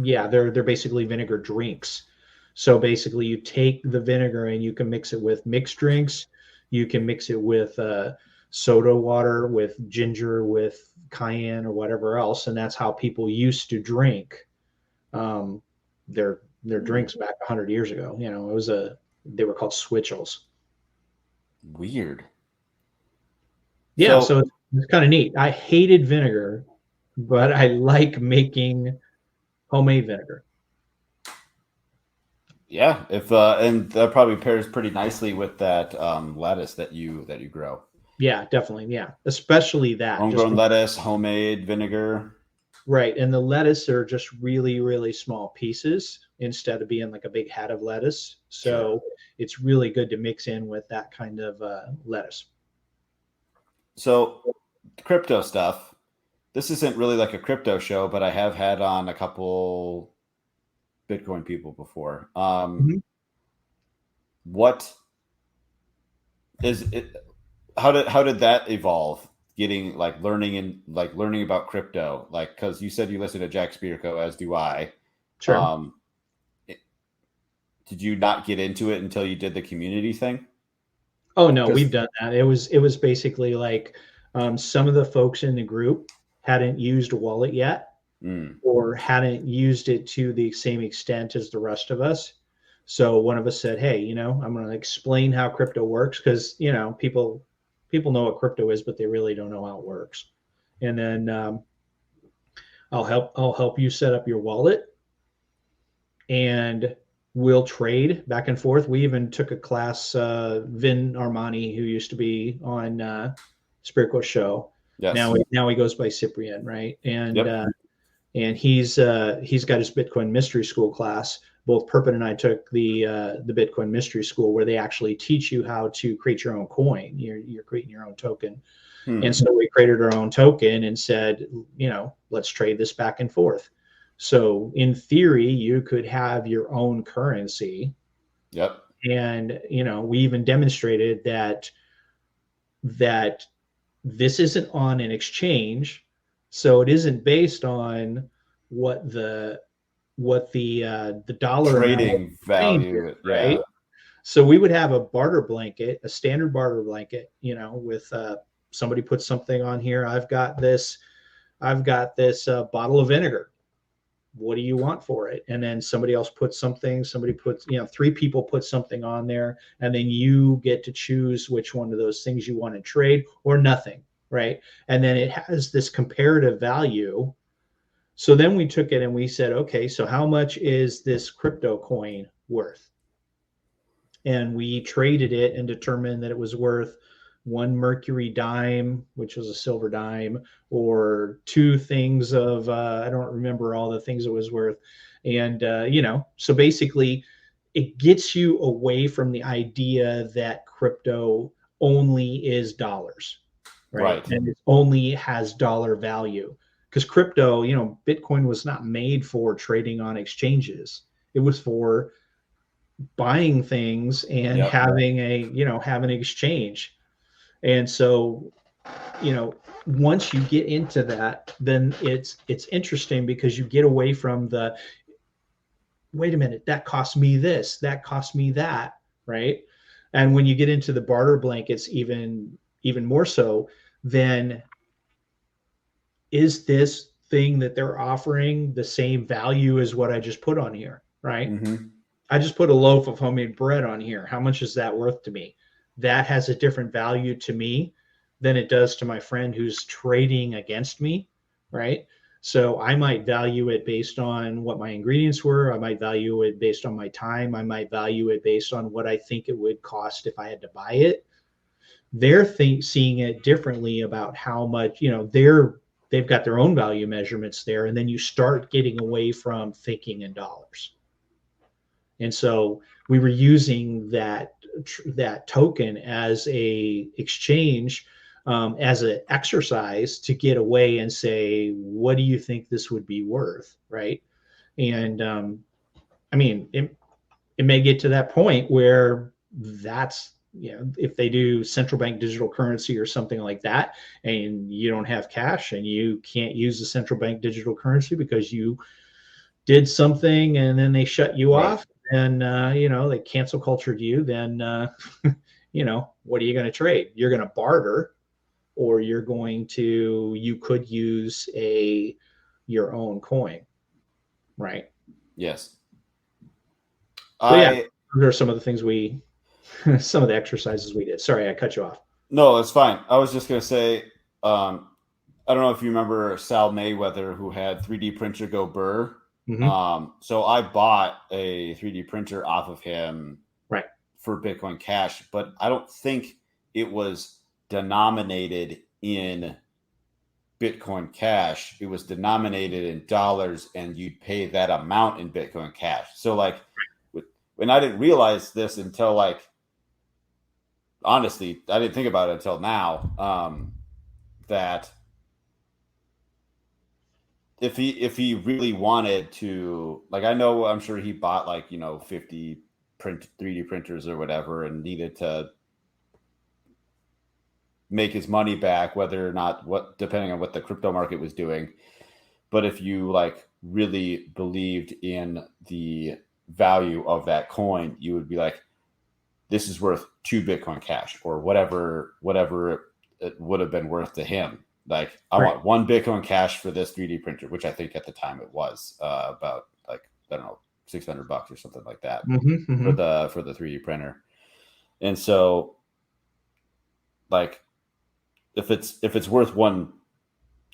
Yeah, they're basically vinegar drinks. So basically, you take the vinegar and you can mix it with mixed drinks. You can mix it with soda water, with ginger, with cayenne, or whatever else, and that's how people used to drink their drinks back 100 years ago. They were called Switchels.
Weird.
Yeah, so it's kind of neat. I hated vinegar, but I like making homemade vinegar.
Yeah, and that probably pairs pretty nicely with that lettuce that you grow.
Yeah, definitely. Yeah, especially that
homegrown lettuce, homemade vinegar.
Right, and the lettuce are just really, really small pieces instead of being like a big head of lettuce. So it's really good to mix in with that kind of lettuce.
So crypto stuff. This isn't really like a crypto show, but I have had on a couple Bitcoin people before. What is it? How did that evolve? Getting learning about crypto, because you said you listen to Jack Spirko, as do I.
Sure.
Did you not get into it until you did the community thing?
Oh no, we've done that. It was basically like some of the folks in the group hadn't used a wallet yet, or hadn't used it to the same extent as the rest of us. So one of us said, "Hey, I'm going to explain how crypto works, because people know what crypto is, but they really don't know how it works. And then I'll help you set up your wallet, and we'll trade back and forth." We even took a class, Vin Armani, who used to be on Spiriko's show. Yes. Now he goes by Cyprian, right? And and he's got his Bitcoin Mystery School class. Both Perpin and I took the Bitcoin Mystery School, where they actually teach you how to create your own coin. You're creating your own token. And so we created our own token and said, let's trade this back and forth. So in theory, you could have your own currency
Yep.
And, we even demonstrated that this isn't on an exchange. So it isn't based on what the dollar amount of
Trading
exchange is,
value.
right?
Yeah.
So we would have a barter blanket, a standard barter blanket, with somebody puts something on here. I've got this bottle of vinegar. What do you want for it? And then somebody else puts something, somebody puts, three people put something on there, and then you get to choose which one of those things you want to trade or nothing, right? And then it has this comparative value. So then we took it and we said, okay, so how much is this crypto coin worth? And we traded it and determined that it was worth one mercury dime, which was a silver dime, or two things of I don't remember all the things it was worth. And so basically it gets you away from the idea that crypto only is dollars, right? And it only has dollar value. Because crypto, Bitcoin was not made for trading on exchanges. It was for buying things and
Yep.
having an exchange. And so, once you get into that, then it's interesting because you get away from the, wait a minute, that cost me this, that cost me that, right? And when you get into the barter blankets, even more so, then is this thing that they're offering the same value as what I just put on here, right?
Mm-hmm.
I just put a loaf of homemade bread on here. How much is that worth to me? That has a different value to me than it does to my friend who's trading against me, right? So I might value it based on what my ingredients were. I might value it based on my time. I might value it based on what I think it would cost if I had to buy it. They're seeing it differently about how much, they've got their own value measurements there. And then you start getting away from thinking in dollars. And so we were using that token as a exchange, as an exercise to get away and say, what do you think this would be worth, right? And I mean, it may get to that point where that's, if they do central bank digital currency or something like that, and you don't have cash and you can't use the central bank digital currency because you did something and then they shut you off, and they cancel cultured you, then what are you going to trade? You're going to barter, or you could use your own coin, right?
Yes.
So yeah, those are some of the things some of the exercises we did. Sorry, I cut you off.
No, it's fine. I was just going to say, I don't know if you remember Sal Mayweather, who had 3D printer go burr.
Mm-hmm.
So I bought a 3D printer off of him,
right,
for Bitcoin Cash, but I don't think it was denominated in Bitcoin Cash. It was denominated in dollars, and you'd pay that amount in Bitcoin Cash. So when I didn't realize this until honestly, I didn't think about it until now, that if he really wanted to, I'm sure he bought 50 3D printers or whatever, and needed to make his money back, whether or not depending on what the crypto market was doing. But if you really believed in the value of that coin, you would be like, this is worth 2 Bitcoin Cash, or whatever it would have been worth to him. I want 1 Bitcoin Cash for this 3D printer, which I think at the time it was about I don't know, $600 or something like that,
mm-hmm.
for the 3D printer. And so if it's worth 1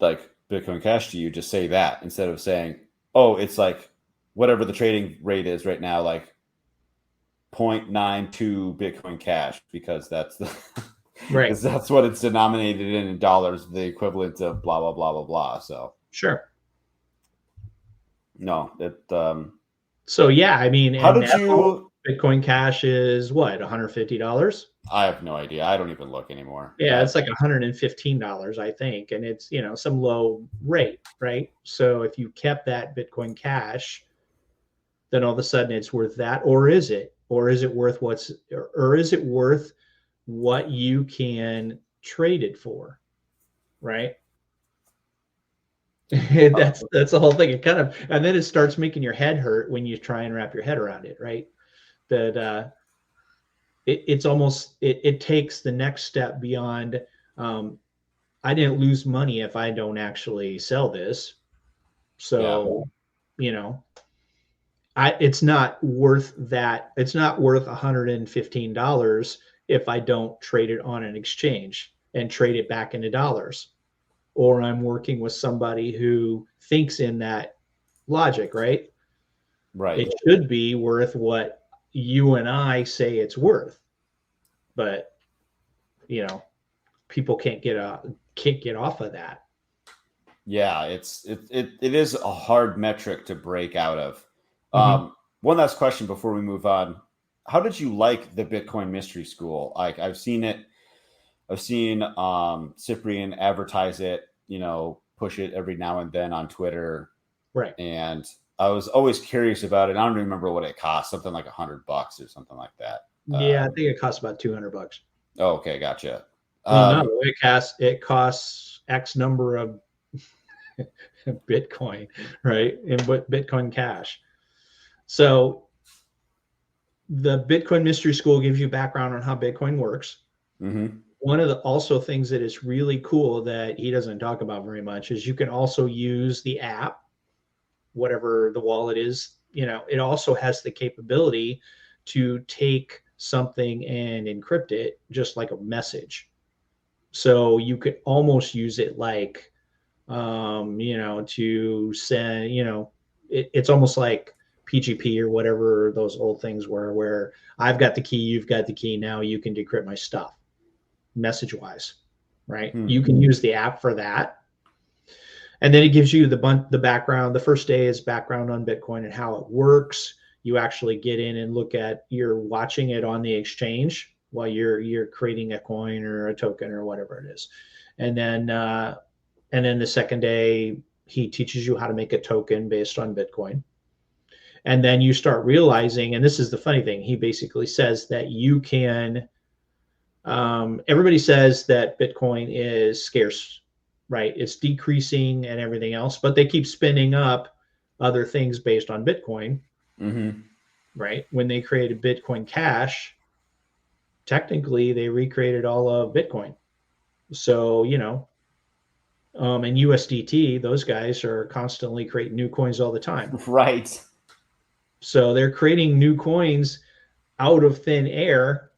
Bitcoin Cash to you, just say that instead of saying, oh, it's whatever the trading rate is right now, 0.92 Bitcoin Cash, because that's the right. That's what it's denominated in dollars, the equivalent of blah blah blah blah blah. So
sure.
No, it.
So yeah, I mean,
how did you?
Bitcoin Cash is what, $150?
I have no idea. I don't even look anymore.
Yeah, it's $115, I think, and it's some low rate, right? So if you kept that Bitcoin Cash, then all of a sudden it's worth that, or is it? or is it worth or is it worth what you can trade it for, right? That's the whole thing. It kind of, and then it starts making your head hurt when you try and wrap your head around it, right? That it's almost it takes the next step beyond. I didn't lose money if I don't actually sell this, so you know, it's not worth that. It's not worth $115 if I don't trade it on an exchange and trade it back into dollars, or I'm working with somebody who thinks in that logic, right?
Right.
It should be worth what you and I say it's worth, but you know, people can't get off of that.
Yeah, it is a hard metric to break out of. One last question before we move on. How did you like the Bitcoin Mystery School? Like, I've seen Cyprian advertise it, push it every now and then on Twitter.
Right.
And I was always curious about it. I don't remember what it cost, something like $100 or something like that.
Yeah, I think it costs about $200.
Oh, okay, gotcha.
Well, no, it costs X number of Bitcoin, right? And what Bitcoin Cash. So the Bitcoin Mystery School gives you background on how Bitcoin works. One of the also things that is really cool that he doesn't talk about very much is you can also use the app, whatever the wallet is. It also has the capability to take something and encrypt it just like a message. So you could almost use it like, to send, it's almost like PGP or whatever those old things were, where I've got the key, you've got the key, now you can decrypt my stuff message wise, right? You can use the app for that. And then it gives you the background. The first day is background on Bitcoin and how it works. You actually get in and you're watching it on the exchange while you're creating a coin or a token or whatever it is. And then the second day, he teaches you how to make a token based on Bitcoin. And then you start realizing, and this is the funny thing, he basically says that you can, everybody says that Bitcoin is scarce, right? It's decreasing and everything else, but they keep spinning up other things based on Bitcoin, right? When they created Bitcoin Cash, technically they recreated all of Bitcoin. So, and USDT, those guys are constantly creating new coins all the time.
Right.
So they're creating new coins out of thin air.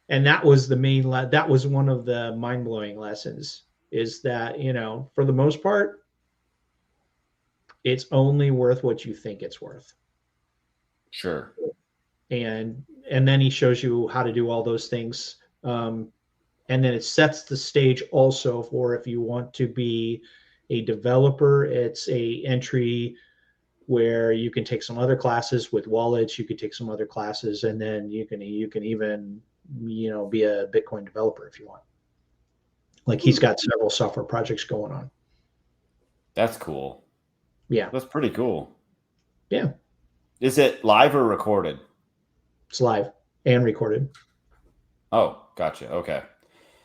And that was that was one of the mind-blowing lessons, is that, for the most part, it's only worth what you think it's worth.
Sure.
And then he shows you how to do all those things. And then it sets the stage also for, if you want to be a developer, it's a entry where you can take some other classes with wallets. You could take some other classes, and then you can even, be a Bitcoin developer if you want. Like, he's got several software projects going on.
That's cool.
Yeah.
That's pretty cool.
Yeah.
Is it live or recorded?
It's live and recorded.
Oh, gotcha. Okay.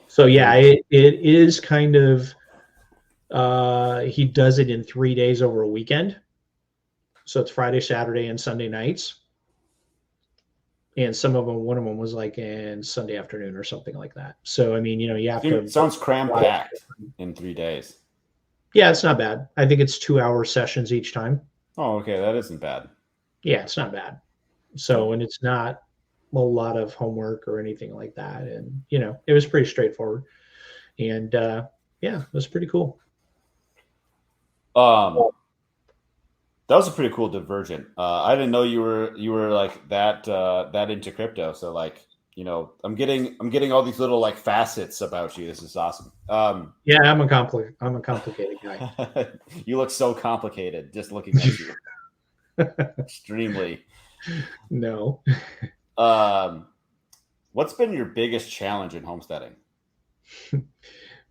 So yeah, it is kind of, he does it in 3 days over a weekend. So it's Friday, Saturday, and Sunday nights. And one of them was like in Sunday afternoon or something like that. So, I mean, you have to.
Sounds cram-packed in 3 days.
Yeah, it's not bad. I think it's 2-hour sessions each time.
Oh, okay. That isn't bad.
Yeah, it's not bad. So, and it's not a lot of homework or anything like that. And, it was pretty straightforward. And yeah, it was pretty cool.
That was a pretty cool divergent. I didn't know you were like that into crypto. So, like, I'm getting all these little like facets about you. This is awesome.
Yeah, I'm a complicated guy.
You look so complicated just looking at you. Extremely.
No.
What's been your biggest challenge in homesteading?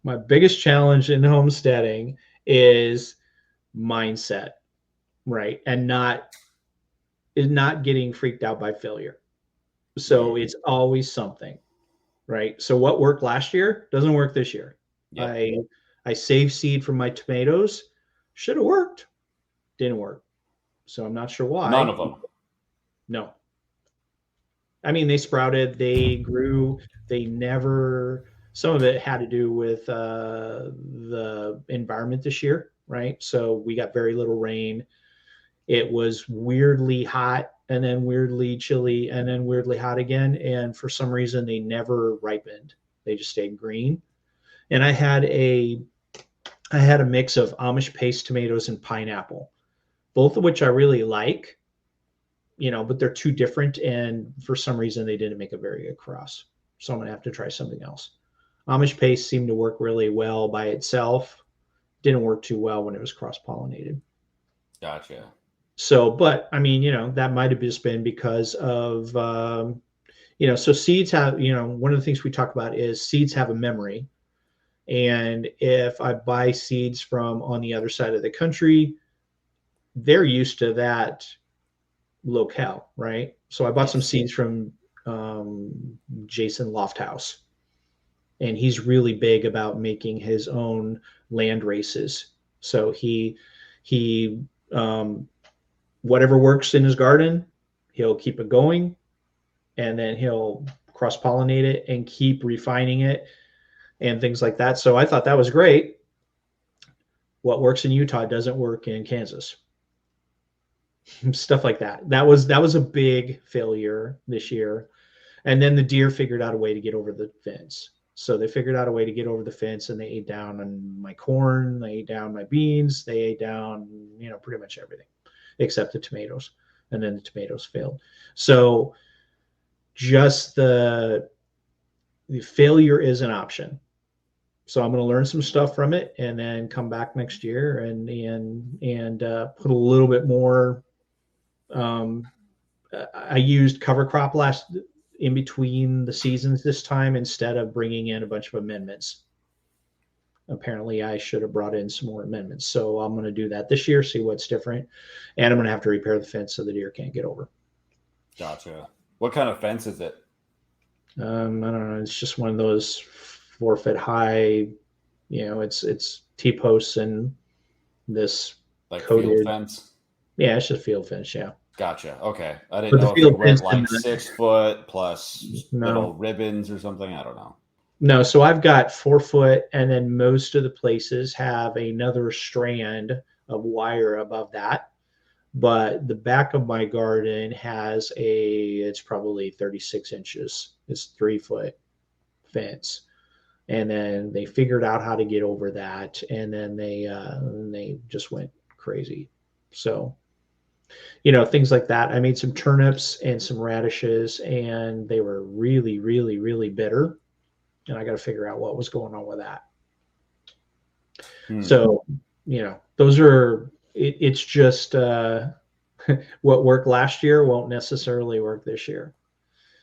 My biggest challenge in homesteading is mindset, right? And not is not getting freaked out by failure. So it's always something, right? So what worked last year doesn't work this year.
Yep.
I saved seed from my tomatoes. Should have worked. Didn't work. So I'm not sure why.
None of them.
No. I mean, they sprouted, they grew, they never, some of it had to do with the environment this year, right? So we got very little rain. It was weirdly hot and then weirdly chilly and then weirdly hot again. And for some reason, they never ripened. They just stayed green. And I had a mix of Amish paste tomatoes and pineapple, both of which I really like, but they're too different. And for some reason, they didn't make a very good cross. So I'm going to have to try something else. Amish paste seemed to work really well by itself. Didn't work too well when it was cross-pollinated.
Gotcha.
So, but I mean, that might have just been because of, so seeds have, one of the things we talk about is seeds have a memory. And if I buy seeds from on the other side of the country, they're used to that locale, right? So I bought some seeds from Jason Lofthouse, and he's really big about making his own land races. So he whatever works in his garden, he'll keep it going, and then he'll cross-pollinate it and keep refining it and things like that. So I thought that was great. What works in Utah doesn't work in Kansas. Stuff like that. That was a big failure this year. And then the deer figured out a way to get over the fence. So they figured out a way to get over the fence, and they ate down on my corn, they ate down my beans, they ate down, pretty much everything except the tomatoes. And then the tomatoes failed. So just the failure is an option. So I'm going to learn some stuff from it, and then come back next year and put a little bit more. I used cover crop in between the seasons this time instead of bringing in a bunch of amendments. Apparently, I should have brought in some more amendments. So I'm going to do that this year, see what's different, and I'm going to have to repair the fence so the deer can't get over.
Gotcha. What kind of fence is it?
I don't know. It's just one of those 4 foot high. It's T-posts and this
like
coated
field fence.
Yeah, it's just field fence. Yeah.
Gotcha. Okay, I didn't know if it went like 6 foot plus little ribbons or something. I don't know.
No, so I've got 4 foot, and then most of the places have another strand of wire above that. But the back of my garden has it's probably 36 inches. It's 3 foot fence. And then they figured out how to get over that. And then they just went crazy. So, things like that. I made some turnips and some radishes, and they were really, really, really bitter. And I got to figure out what was going on with that. So, those are, it's just what worked last year won't necessarily work this year.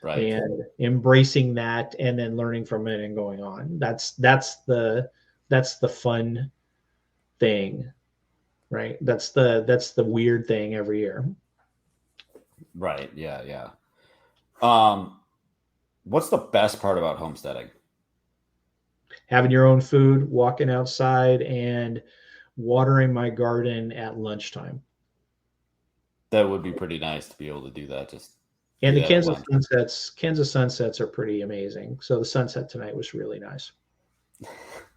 Right.
And embracing that and then learning from it and going on. That's the fun thing, right? That's the weird thing every year.
Right. Yeah. What's the best part about homesteading?
Having your own food, walking outside, and watering my garden at lunchtime.
That would be pretty nice to be able to do that.
And the Kansas sunsets are pretty amazing. So the sunset tonight was really nice.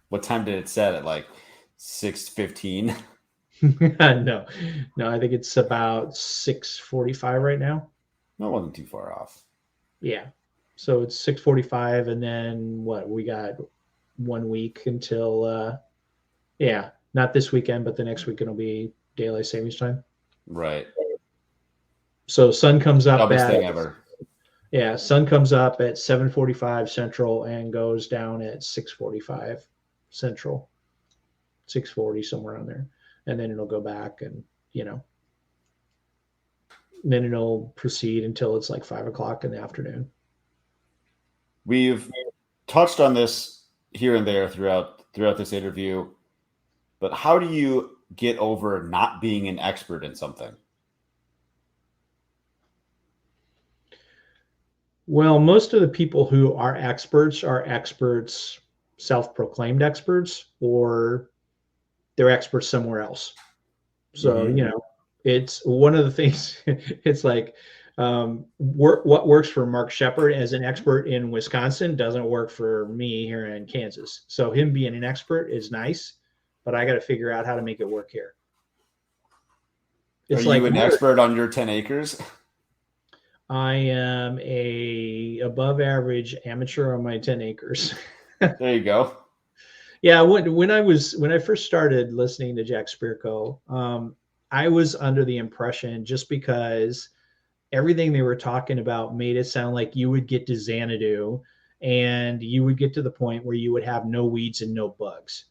What time did it set? At like 6:15?
No, I think it's about 6:45 right now.
No, it wasn't too far off.
Yeah. So it's 6:45, and then we got 1 week until not this weekend, but the next weekend will be daylight savings time.
Right.
So sun comes up
Dumbest thing ever.
Yeah, sun comes up at 7:45 Central and goes down at 6:45 Central. 6:40, somewhere on there. And then it'll go back, and then it'll proceed until it's like 5 o'clock in the afternoon.
We've touched on this here and there throughout this interview, but how do you get over not being an expert in something?
Well, most of the people who are experts, self-proclaimed experts, or they're experts somewhere else. So,
Mm-hmm.
it's one of the things, it's like what works for Mark Shepard as an expert in Wisconsin doesn't work for me here in Kansas. So him being an expert is nice, but I got to figure out how to make it work here.
Are
It's
you
like
an expert on your 10 acres?
I am a above average amateur on my 10 acres.
There you go.
Yeah, when I first started listening to Jack Spirko, I was under the impression, just because everything they were talking about made it sound like you would get to Xanadu and you would get to the point where you would have no weeds and no bugs.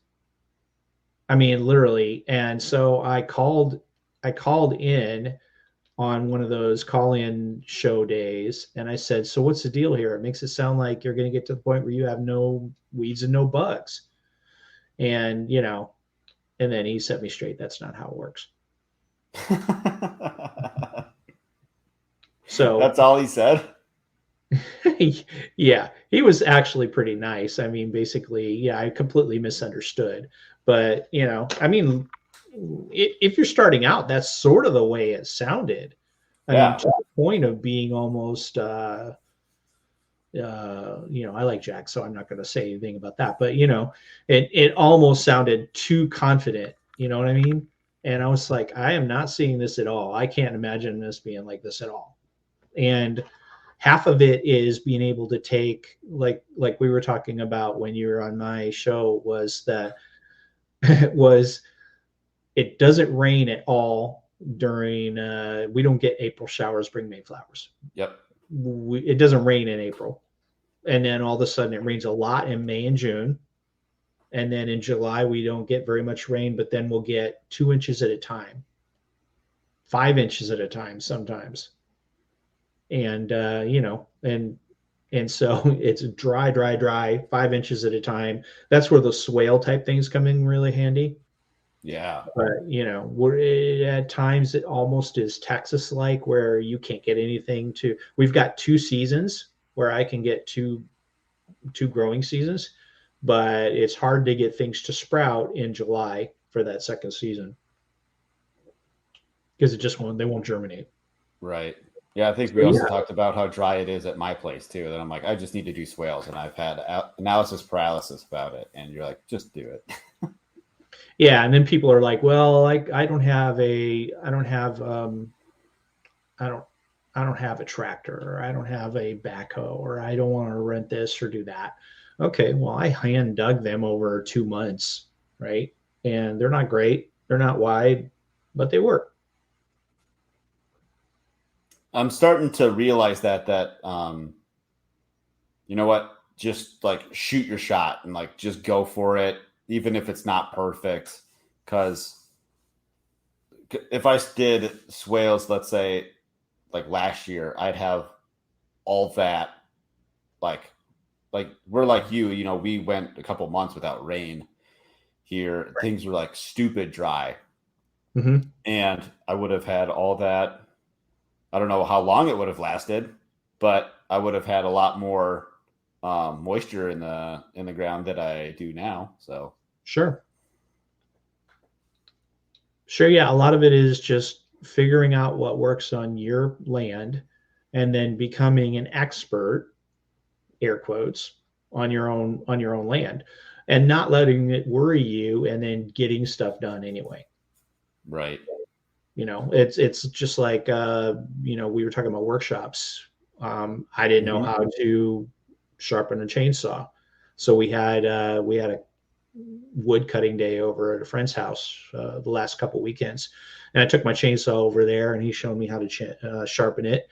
I mean, literally. And so I called in on one of those call-in show days, and I said, "So what's the deal here? It makes it sound like you're going to get to the point where you have no weeds and no bugs." And and then he set me straight. That's not how it works. So
That's all he said.
yeah, he was actually pretty nice. I mean, basically, yeah, I completely misunderstood. But, I mean, if you're starting out, that's sort of the way it sounded. I mean,
Yeah.
to the point of being almost, I like Jack, so I'm not going to say anything about that. But, it almost sounded too confident. You know what I mean? And I was like, I am not seeing this at all. I can't imagine this being like this at all. And half of it is being able to take, like we were talking about when you were on my show, was that it doesn't rain at all during we don't get April showers bring May flowers.
Yep.
It doesn't rain in April, and then all of a sudden it rains a lot in May and June, and then in July we don't get very much rain, but then we'll get 2 inches at a time, 5 inches at a time sometimes. And and so it's dry 5 inches at a time. That's where the swale type things come in really handy.
Yeah.
But we're at times it almost is Texas like, where you can't get anything to. We've got 2 seasons where I can get two growing seasons, but it's hard to get things to sprout in July for that second season, because they won't germinate.
Right. Yeah, I think we also talked about how dry it is at my place too. That I'm like, I just need to do swales, and I've had analysis paralysis about it. And you're like, just do it.
Yeah, and then people are like, well, I don't have a tractor, or I don't have a backhoe, or I don't want to rent this or do that. Okay, well, I hand dug them over 2 months, right? And they're not great, they're not wide, but they work.
I'm starting to realize that you know what, just like shoot your shot and like just go for it, even if it's not perfect. Because if I did swales, let's say like last year, I'd have all that like we're like you, we went a couple months without rain here. Right. Things were like stupid dry.
Mm-hmm.
And I would have had all that. I don't know how long it would have lasted, but I would have had a lot more moisture in the ground that I do now. So
sure, yeah. A lot of it is just figuring out what works on your land, and then becoming an expert, air quotes, on your own land, and not letting it worry you, and then getting stuff done anyway.
Right.
It's just like we were talking about workshops. I didn't know how to sharpen a chainsaw, so we had a wood cutting day over at a friend's house the last couple weekends, and I took my chainsaw over there, and he showed me how to sharpen it.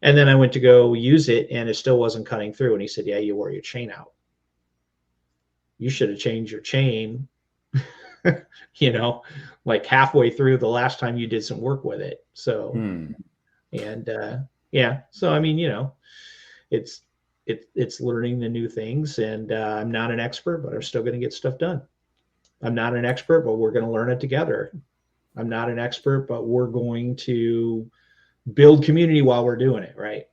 And then I went to go use it, and it still wasn't cutting through. And he said, "Yeah, you wore your chain out. You should have changed your chain." Like halfway through the last time you did some work with it. So, and yeah, so I mean, it's learning the new things, and I'm not an expert, but I'm still going to get stuff done. I'm not an expert, but we're going to learn it together. I'm not an expert, but we're going to build community while we're doing it, right?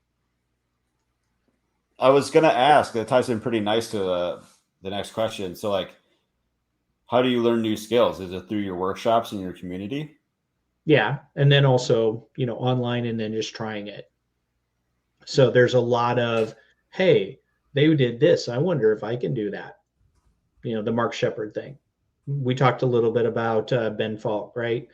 I was gonna ask. That ties in pretty nice to the next question. So, like, how do you learn new skills? Is it through your workshops in your community?
Yeah, and then also, online and then just trying it. So there's a lot of, hey, they did this. I wonder if I can do that. The Mark Shepard thing. We talked a little bit about Ben Falk, right?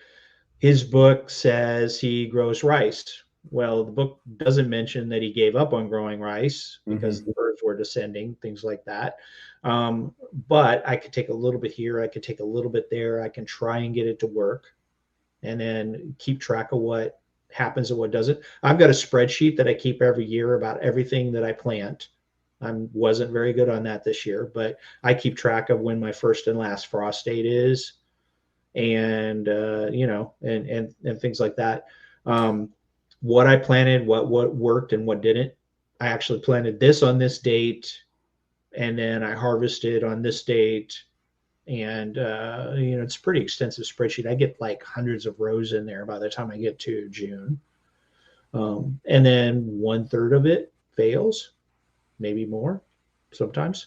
His book says he grows rice. Well, the book doesn't mention that he gave up on growing rice because the birds were descending, things like that. But I could take a little bit here, I could take a little bit there, I can try and get it to work, and then keep track of what happens and what doesn't. I've got a spreadsheet that I keep every year about everything that I plant. I wasn't very good on that this year, but I keep track of when my first and last frost date is, and and things like that. What I planted, what worked and what didn't. I actually planted this on this date, and then I harvested on this date, and it's a pretty extensive spreadsheet. I get like hundreds of rows in there by the time I get to June, and then 1/3 of it fails, maybe more sometimes.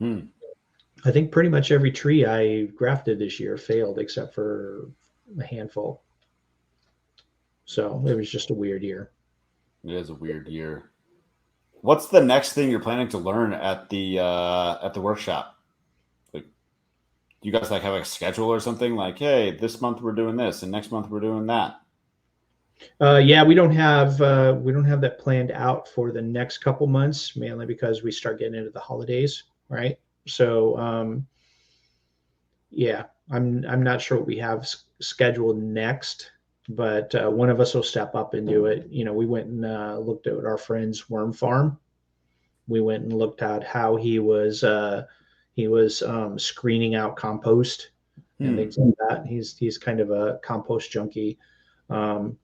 I think pretty much every tree I grafted this year failed except for a handful. So it was just a weird year.
It is a weird year. What's the next thing you're planning to learn at the workshop? Like, do you guys like have a schedule or something? Like, hey, this month we're doing this, and next month we're doing that.
Yeah, we don't have that planned out for the next couple months, mainly because we start getting into the holidays, right? So yeah, I'm not sure what we have scheduled next, but one of us will step up and do it. We went and looked at our friend's worm farm. We went and looked at how he was screening out compost and things like that. He's kind of a compost junkie. And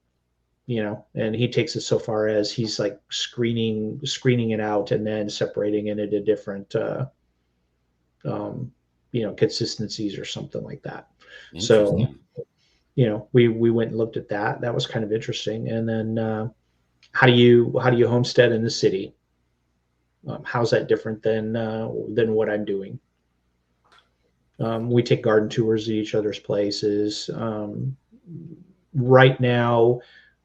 he takes it so far as he's like screening it out and then separating it into different consistencies or something like that. So we went and looked at that. That was kind of interesting. And then how do you homestead in the city? How's that different than what I'm doing? We take garden tours at each other's places. Right now,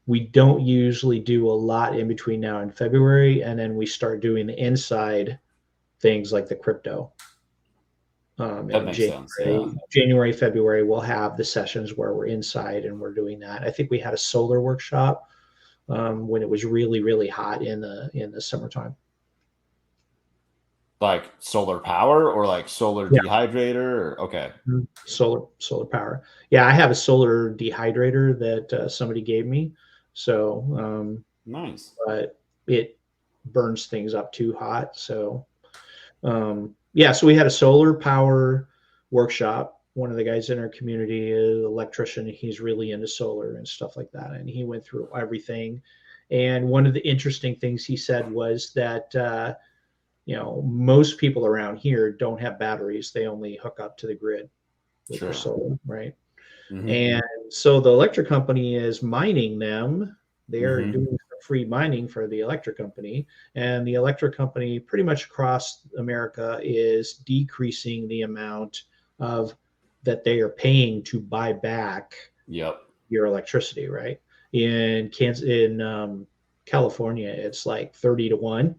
we don't usually do a lot in between now and February, and then we start doing the inside things like the crypto.
That makes sense. Yeah.
January, February, we'll have the sessions where we're inside and we're doing that. I think we had a solar workshop when it was really, really hot in the summertime.
Like solar power or like solar dehydrator? Or, okay.
Solar power. Yeah, I have a solar dehydrator that somebody gave me. So
nice.
But it burns things up too hot. So yeah, so we had a solar power workshop. One of the guys in our community is an electrician. He's really into solar and stuff like that. And he went through everything. And one of the interesting things he said was that most people around here don't have batteries. They only hook up to the grid with their solar, right? Mm-hmm. And so the electric company is mining them. They are doing free mining for the electric company. And the electric company pretty much across America is decreasing the amount of that they are paying to buy back your electricity, right? In California, it's like 30-1.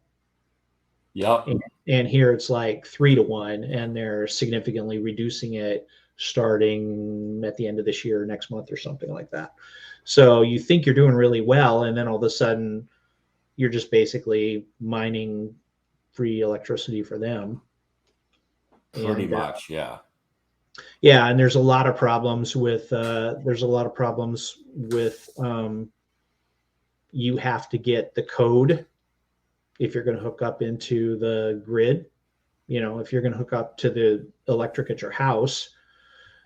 Yep.
And here it's like 3-1, and they're significantly reducing it starting at the end of this year, next month or something like that. So you think you're doing really well, and then all of a sudden you're just basically mining free electricity for them.
Pretty much, yeah.
Yeah, and there's a lot of problems with you have to get the code if you're going to hook up into the grid, if you're going to hook up to the electric at your house,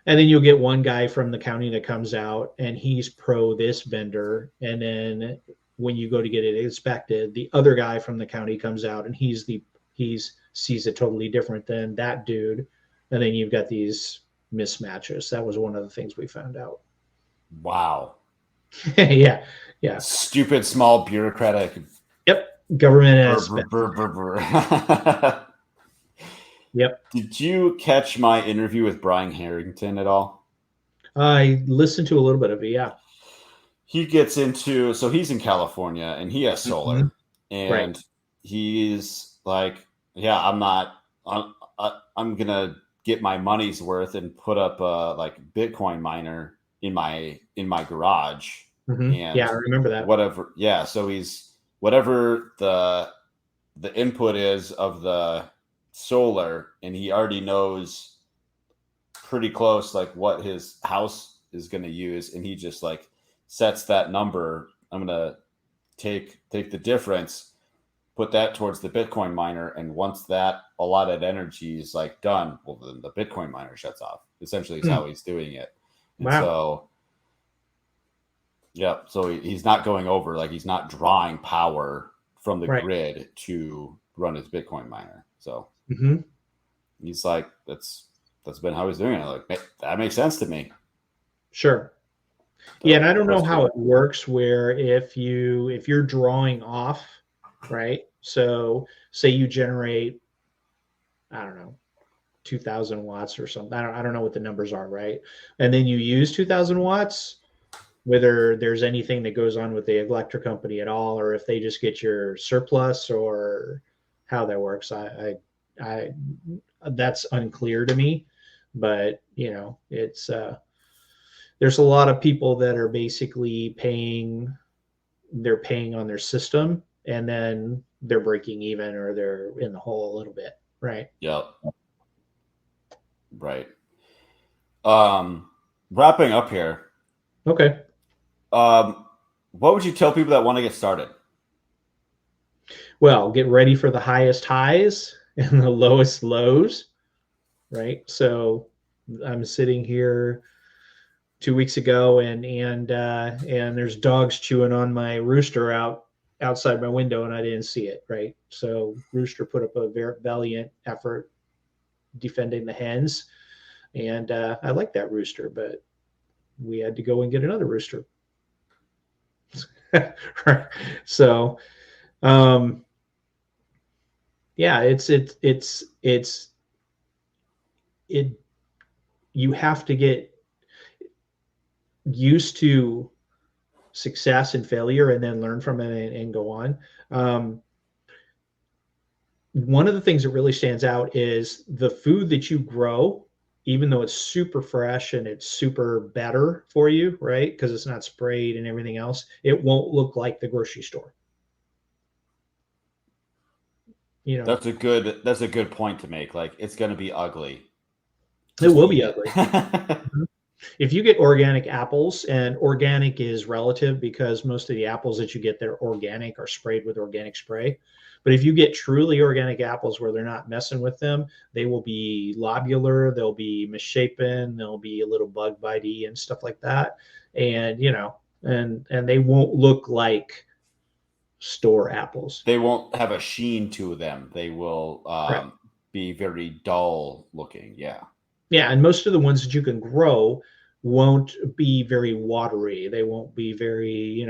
and then you'll get one guy from the county that comes out and he's pro this vendor. And then when you go to get it inspected, the other guy from the county comes out and he sees it totally different than that dude. And then you've got these mismatches. That was one of the things we found out.
Wow.
Yeah.
Stupid, small bureaucratic
Government
Brr,
has
brr,
spent.
brr, brr, brr.
Yep.
Did you catch my interview with Brian Harrington at all?
I listened to a little bit of it. Yeah.
He gets into, so he's in California and he has
Mhm.
solar,
Right.
and he's like, yeah, I'm gonna get my money's worth and put up a like Bitcoin miner in my garage,
Yeah,
and
I remember that.
whatever. Yeah, so he's whatever the input is of the solar, and he already knows pretty close like what his house is going to use, and he just like sets that number. I'm going to take the difference, put that towards the Bitcoin miner, and once that allotted energy is like done, well then the Bitcoin miner shuts off. Essentially is
Hmm.
how he's doing it. And
Wow.
so yeah, so he's not going over, like he's not drawing power from the
Right.
grid to run his Bitcoin miner. So
Hmm.
he's like, that's been how he's doing it. Like that makes sense to me.
Sure. Yeah, and
So
I don't know how
frustrating.
it works where if you're drawing off, right? So say you generate, I don't know, 2000 watts or something. I don't know what the numbers are, right? And then you use 2000 watts, whether there's anything that goes on with the electric company at all, or if they just get your surplus or how that works. I that's unclear to me, but it's there's a lot of people that are basically they're paying on their system and then they're breaking even or they're in the hole a little bit, right?
Yep. Right. Wrapping up here.
Okay.
Um, what would you tell people that want to get started?
Well, get ready for the highest highs and the lowest lows, right? So I'm sitting here 2 weeks ago and there's dogs chewing on my rooster outside my window and I didn't see it, right? So rooster put up a very valiant effort defending the hens, and I like that rooster, but we had to go and get another rooster. So um, yeah, it you have to get used to success and failure and then learn from it and go on. One of the things that really stands out is the food that you grow, even though it's super fresh and it's super better for you, right? Because it's not sprayed and everything else, it won't look like the grocery store. You know,
That's a good point to make. Like it's gonna be ugly.
it
Just
will be
eat it.
ugly. Mhm. If you get organic apples, and organic is relative because most of the apples that you get that are organic are sprayed with organic spray. But if you get truly organic apples where they're not messing with them, they will be lobular, they'll be misshapen, they'll be a little bug bitey and stuff like that. And and they won't look like store apples.
They won't have a sheen to them. They will
Correct.
be very dull looking. Yeah.
Yeah, and most of the ones that you can grow won't be very watery. They won't be very,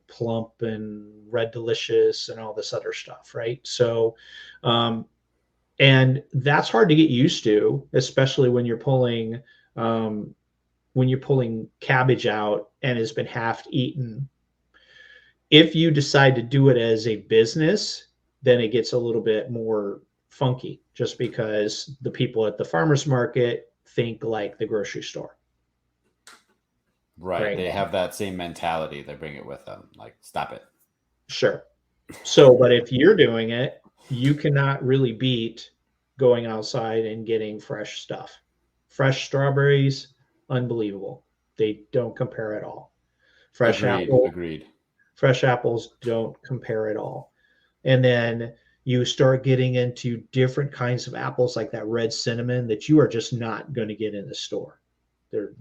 plump and red delicious and all this other stuff, right? So, um, and that's hard to get used to, especially um, when you're pulling cabbage out and has been half eaten. If you decide to do it as a business, then it gets a little bit more funky just because the people at the farmers market think like the grocery store,
Right.
right?
They have that same mentality. They bring it with them. Like, stop it.
Sure. So, but if you're doing it, you cannot really beat going outside and getting fresh stuff. Fresh strawberries, unbelievable. They don't compare at all. Fresh
Agreed.
apple,
Agreed.
fresh apples don't compare at all. And then you start getting into different kinds of apples like that red cinnamon that you are just not going to get in the store. They're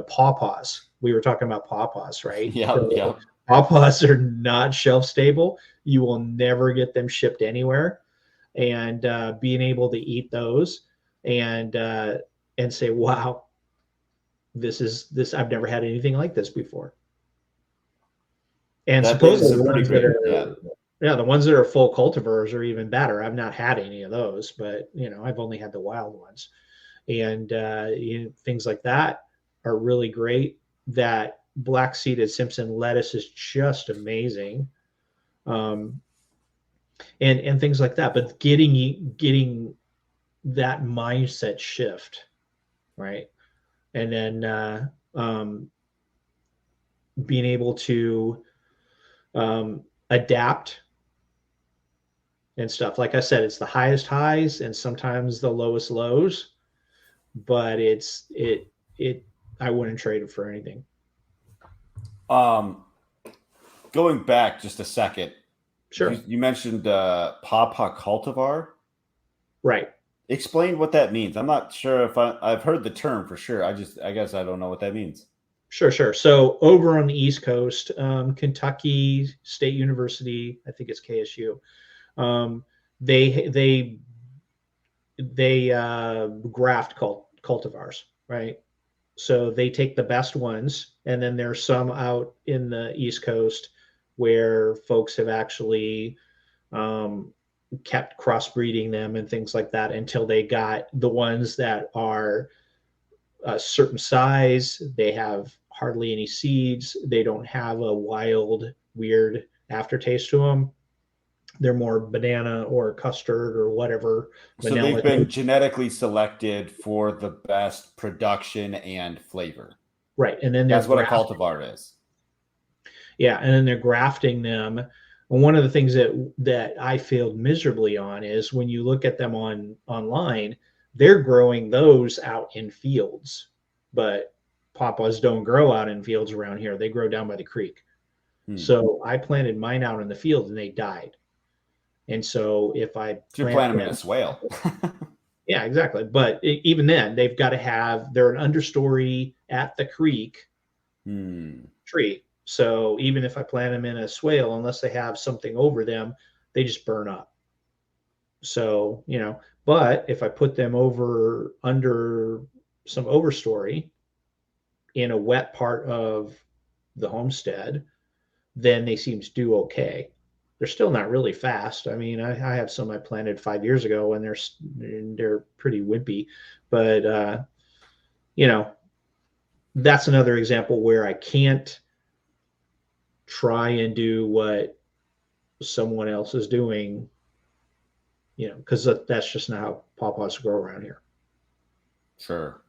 pawpaws. We were talking about pawpaws, right?
Yep.
So
Yep.
pawpaws are not shelf stable. You will never get them shipped anywhere. And being able to eat those and uh, and say, "Wow, this. I've never had anything like this before." And
That is
supposedly
a
the
pretty
ones that
great. Yeah.
are Yeah, the ones that are full cultivars are even better. I've not had any of those, but I've only had the wild ones, and things like that are really great. That black seeded Simpson lettuce is just amazing, um, and things like that. But getting that mindset shift, right, and then being able to adapt and stuff. Like I said, it's the highest highs and sometimes the lowest lows, but it I wouldn't trade it for anything.
Um, Going back just a second,
Sure.
you mentioned Papa cultivar.
Right.
Explain what that means. I'm not sure if I've heard the term for sure. I guess I don't know what that means.
Sure. So over on the East Coast, Kentucky State University, I think it's KSU. Um, they graft cultivars, right? So they take the best ones, and then there's some out in the East Coast where folks have actually um, kept crossbreeding them and things like that until they got the ones that are a certain size. They have hardly any seeds. They don't have a wild, weird aftertaste to them. They're more banana or custard or whatever,
So they've
vanilla.
been genetically selected for the best production and flavor.
Right. And then they're
That's what a
grafting.
cultivar is.
Yeah. And then they're grafting them. And one of the things that I failed miserably on is when you look at them online, they're growing those out in fields, but papas don't grow out in fields around here. They grow down by the creek. So I planted mine out in the field and they died. And so if I
So you're
plant
planting them in
them,
a swale.
yeah, exactly. But even then, they've got to they're an understory at the creek tree. So even if I plant them in a swale, unless they have something over them, they just burn up. So, but if I put them over under some overstory in a wet part of the homestead, then they seem to do okay. They're still not really fast. I mean, I have some I planted 5 years ago and they're pretty wimpy, but that's another example where I can't try and do what someone else is doing, because that's just not how pawpaws grow around here.
Sure.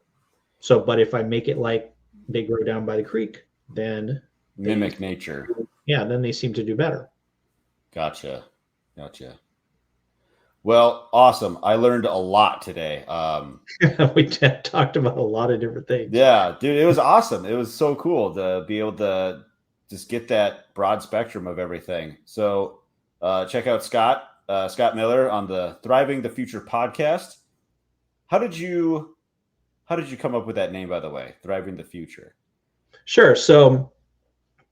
So, but if I make it like they grow down by the creek, then
Mimic nature.
Yeah, then they seem to do better.
Gotcha. Well, awesome. I learned a lot today.
We talked about a lot of different things.
Yeah, dude, it was awesome. It was so cool to be able to just get that broad spectrum of everything. So check out Scott Miller on the Thriving the Future podcast. How did you come up with that name, by the way? Thriving the Future.
Sure. So,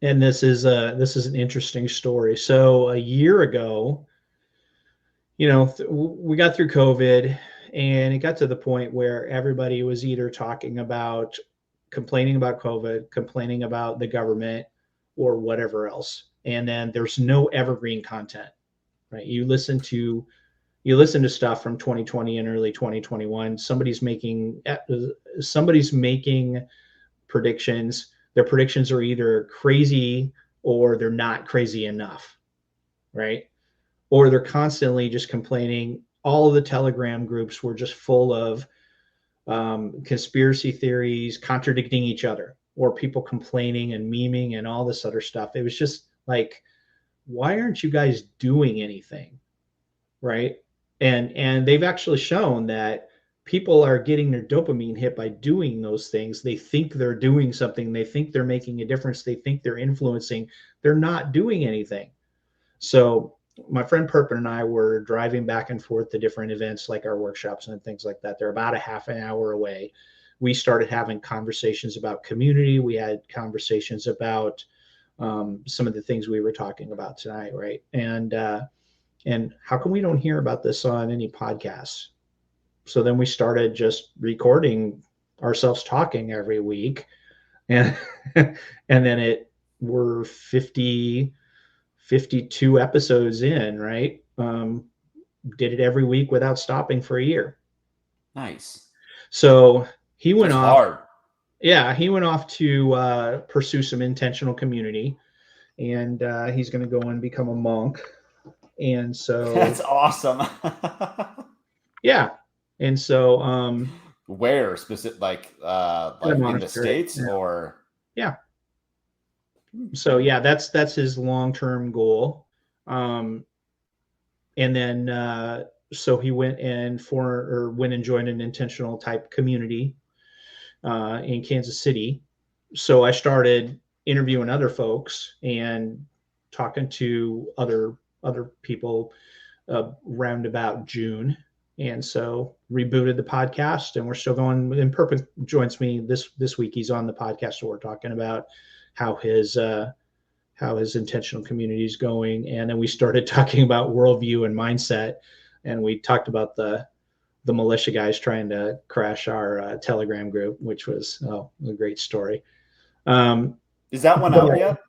and this is an interesting story. So a year ago, we got through COVID, and it got to the point where everybody was either complaining about COVID, complaining about the government, or whatever else. And then there's no evergreen content, right? You listen to stuff from 2020 and early 2021. Somebody's making predictions. Their predictions are either crazy or they're not crazy enough, right? Or they're constantly just complaining. All of the Telegram groups were just full of conspiracy theories contradicting each other, or people complaining and memeing and all this other stuff. It was just like, why aren't you guys doing anything, right? And they've actually shown that people are getting their dopamine hit by doing those things. They think they're doing something. They think they're making a difference. They think they're influencing. They're not doing anything. So my friend Perpin and I were driving back and forth to different events like our workshops and things like that. They're about a half an hour away. We started having conversations about community. We had conversations about some of the things we were talking about tonight, right? And how come we don't hear about this on any podcasts? So then we started just recording ourselves talking every week, and and then we're 50 52 episodes in, right? Did it every week without stopping for a year.
Nice.
So he went
That's
off.
hard.
Yeah, he went off to pursue some intentional community, and he's going to go and become a monk. And so
That's awesome.
yeah, and so
Where specific, like in the
monastery.
States or
Yeah. So yeah, that's his long-term goal. And then so he went and joined an intentional type community in Kansas City. So I started interviewing other folks and talking to other people around about June. And so rebooted the podcast, and we're still going. And Perpin joins me this week. He's on the podcast, so we're talking about how his intentional community is going. And then we started talking about worldview and mindset, and we talked about the militia guys trying to crash our Telegram group, which was a great story.
Is that one out yet?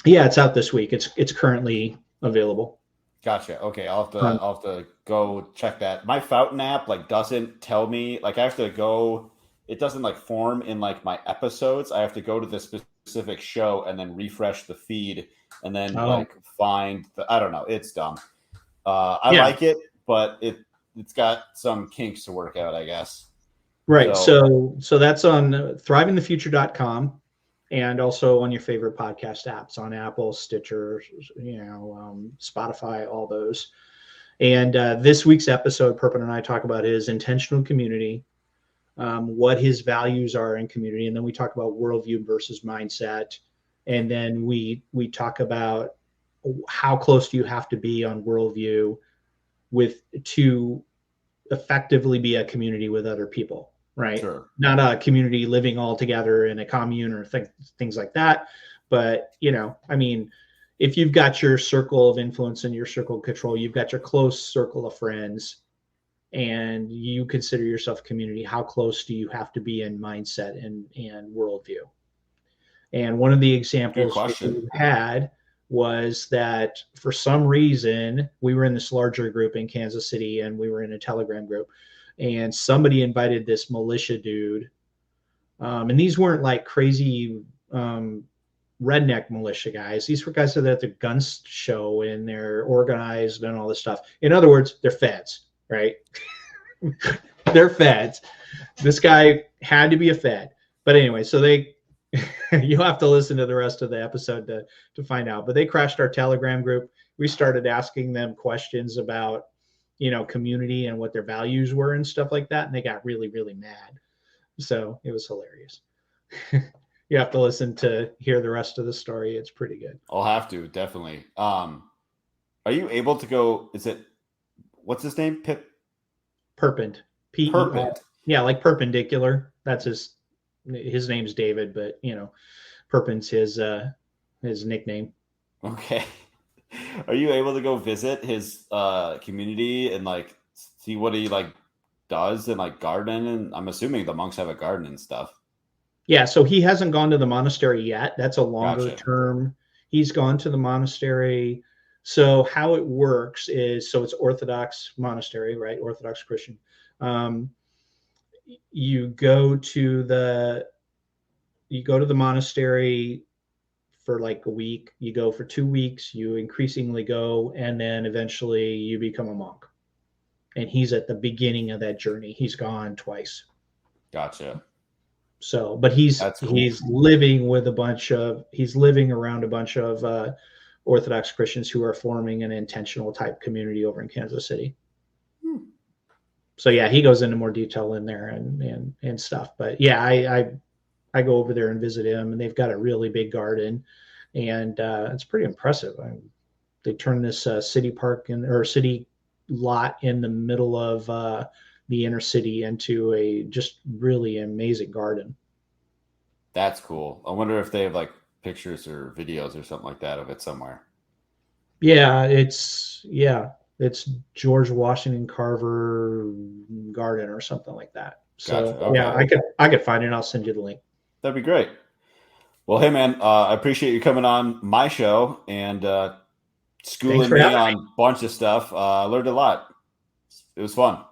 Yeah, it's out this week. It's currently available.
Gotcha. Okay, I'll have to go check that. My Fountain app doesn't tell me, I have to go. It doesn't form in my episodes. I have to go to the specific show and then refresh the feed and then find the. I don't know. It's dumb. I like it, but it's got some kinks to work out, I guess.
Right. So that's on thrivingthefuture.com. And also on your favorite podcast apps, on Apple, Stitcher, Spotify, all those. And this week's episode, Perpin and I talk about his intentional community, what his values are in community, and then we talk about worldview versus mindset, and then we talk about how close do you have to be on worldview to effectively be a community with other people. Right.
Sure.
Not a community living all together in a commune or things like that. But, if you've got your circle of influence and your circle of control, you've got your close circle of friends, and you consider yourself a community, how close do you have to be in mindset and worldview? And one of the examples we had was that for some reason, we were in this larger group in Kansas City, and we were in a Telegram group. And somebody invited this militia dude. And these weren't crazy redneck militia guys. These were guys that are at the gun show and they're organized and all this stuff. In other words, they're feds, right? They're feds. This guy had to be a fed. But anyway, so you'll have to listen to the rest of the episode to find out. But they crashed our Telegram group. We started asking them questions about community and what their values were and stuff like that. And they got really, really mad. So it was hilarious. You have to listen to hear the rest of the story. It's pretty good.
I'll have to, definitely. Are you able to go, what's his name?
Perpend.
Perpend.
Yeah, like perpendicular. That's his name's David, but Perpend's his nickname.
Okay. Are you able to go visit his community and see what he does and garden? And I'm assuming the monks have a garden and stuff.
Yeah, so he hasn't gone to the monastery yet. That's a longer term. He's gone to the monastery. So how it works is, so it's Orthodox monastery, right? Orthodox Christian. You go to the monastery for a week, you go for 2 weeks, you increasingly go, and then eventually you become a monk. And he's at the beginning of that journey. He's gone twice.
Gotcha.
So, but he's living around a bunch of Orthodox Christians who are forming an intentional type community over in Kansas City. So yeah, he goes into more detail in there and stuff. But yeah, I go over there and visit him, and they've got a really big garden, and it's pretty impressive. They turned this city lot in the middle of the inner city into a just really amazing garden.
That's cool. I wonder if they have pictures or videos or something like that of it somewhere.
Yeah, it's George Washington Carver Garden or something like that. So gotcha. Okay. Yeah, I could find it, and I'll send you the link.
That'd be great. Well, hey man, I appreciate you coming on my show and schooling me on a bunch of stuff. I learned a lot. It was fun.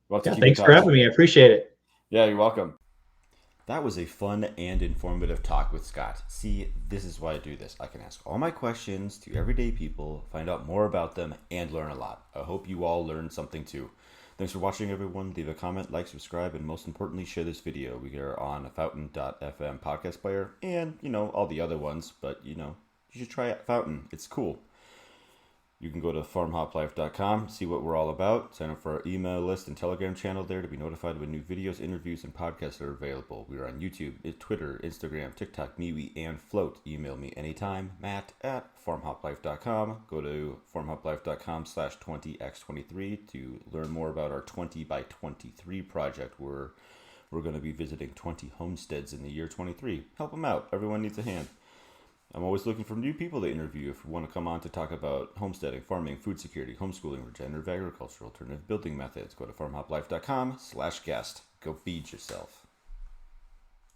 We'll thanks for having me. I appreciate it.
Yeah, you're welcome. That was a fun and informative talk with Scott. See, this is why I do this. I can ask all my questions to everyday people, find out more about them, and learn a lot. I hope you all learned something too. Thanks for watching, everyone. Leave a comment, like, subscribe, and most importantly, share this video. We are on Fountain.fm podcast player and, all the other ones. But, you should try out Fountain. It's cool. You can go to farmhoplife.com, see what we're all about, sign up for our email list and Telegram channel there to be notified when new videos, interviews, and podcasts are available. We are on YouTube, Twitter, Instagram, TikTok, MeWe, and Float. Email me anytime, matt@farmhoplife.com. Go to farmhoplife.com/20x23 to learn more about our 20 by 23 project where we're going to be visiting 20 homesteads in the year 23. Help them out. Everyone needs a hand. I'm always looking for new people to interview if you want to come on to talk about homesteading, farming, food security, homeschooling, regenerative agriculture, alternative building methods. Go to farmhoplife.com/guest. Go feed yourself.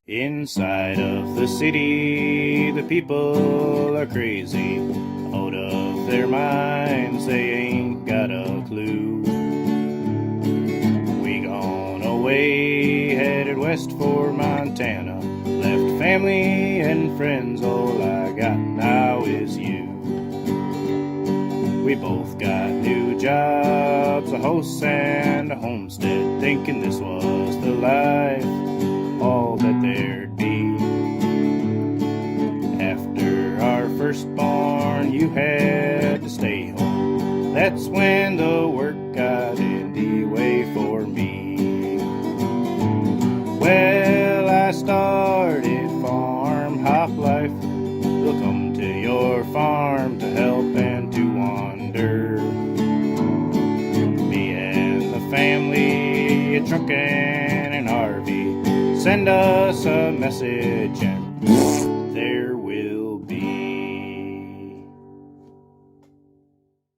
Inside of the city, the people are crazy, out of their minds, they ain't got a clue. We gone away, headed west for Montana, left family and friends, all I got now is you. We both got new jobs, a house and a homestead, thinking this was the life, all that there'd be. After our firstborn, you had to stay home. That's when the work got in the way for me. Well, I started Farm Hop Life. We'll come to your farm to help and to wander. Me and the family, a truck and an RV. Send us a message and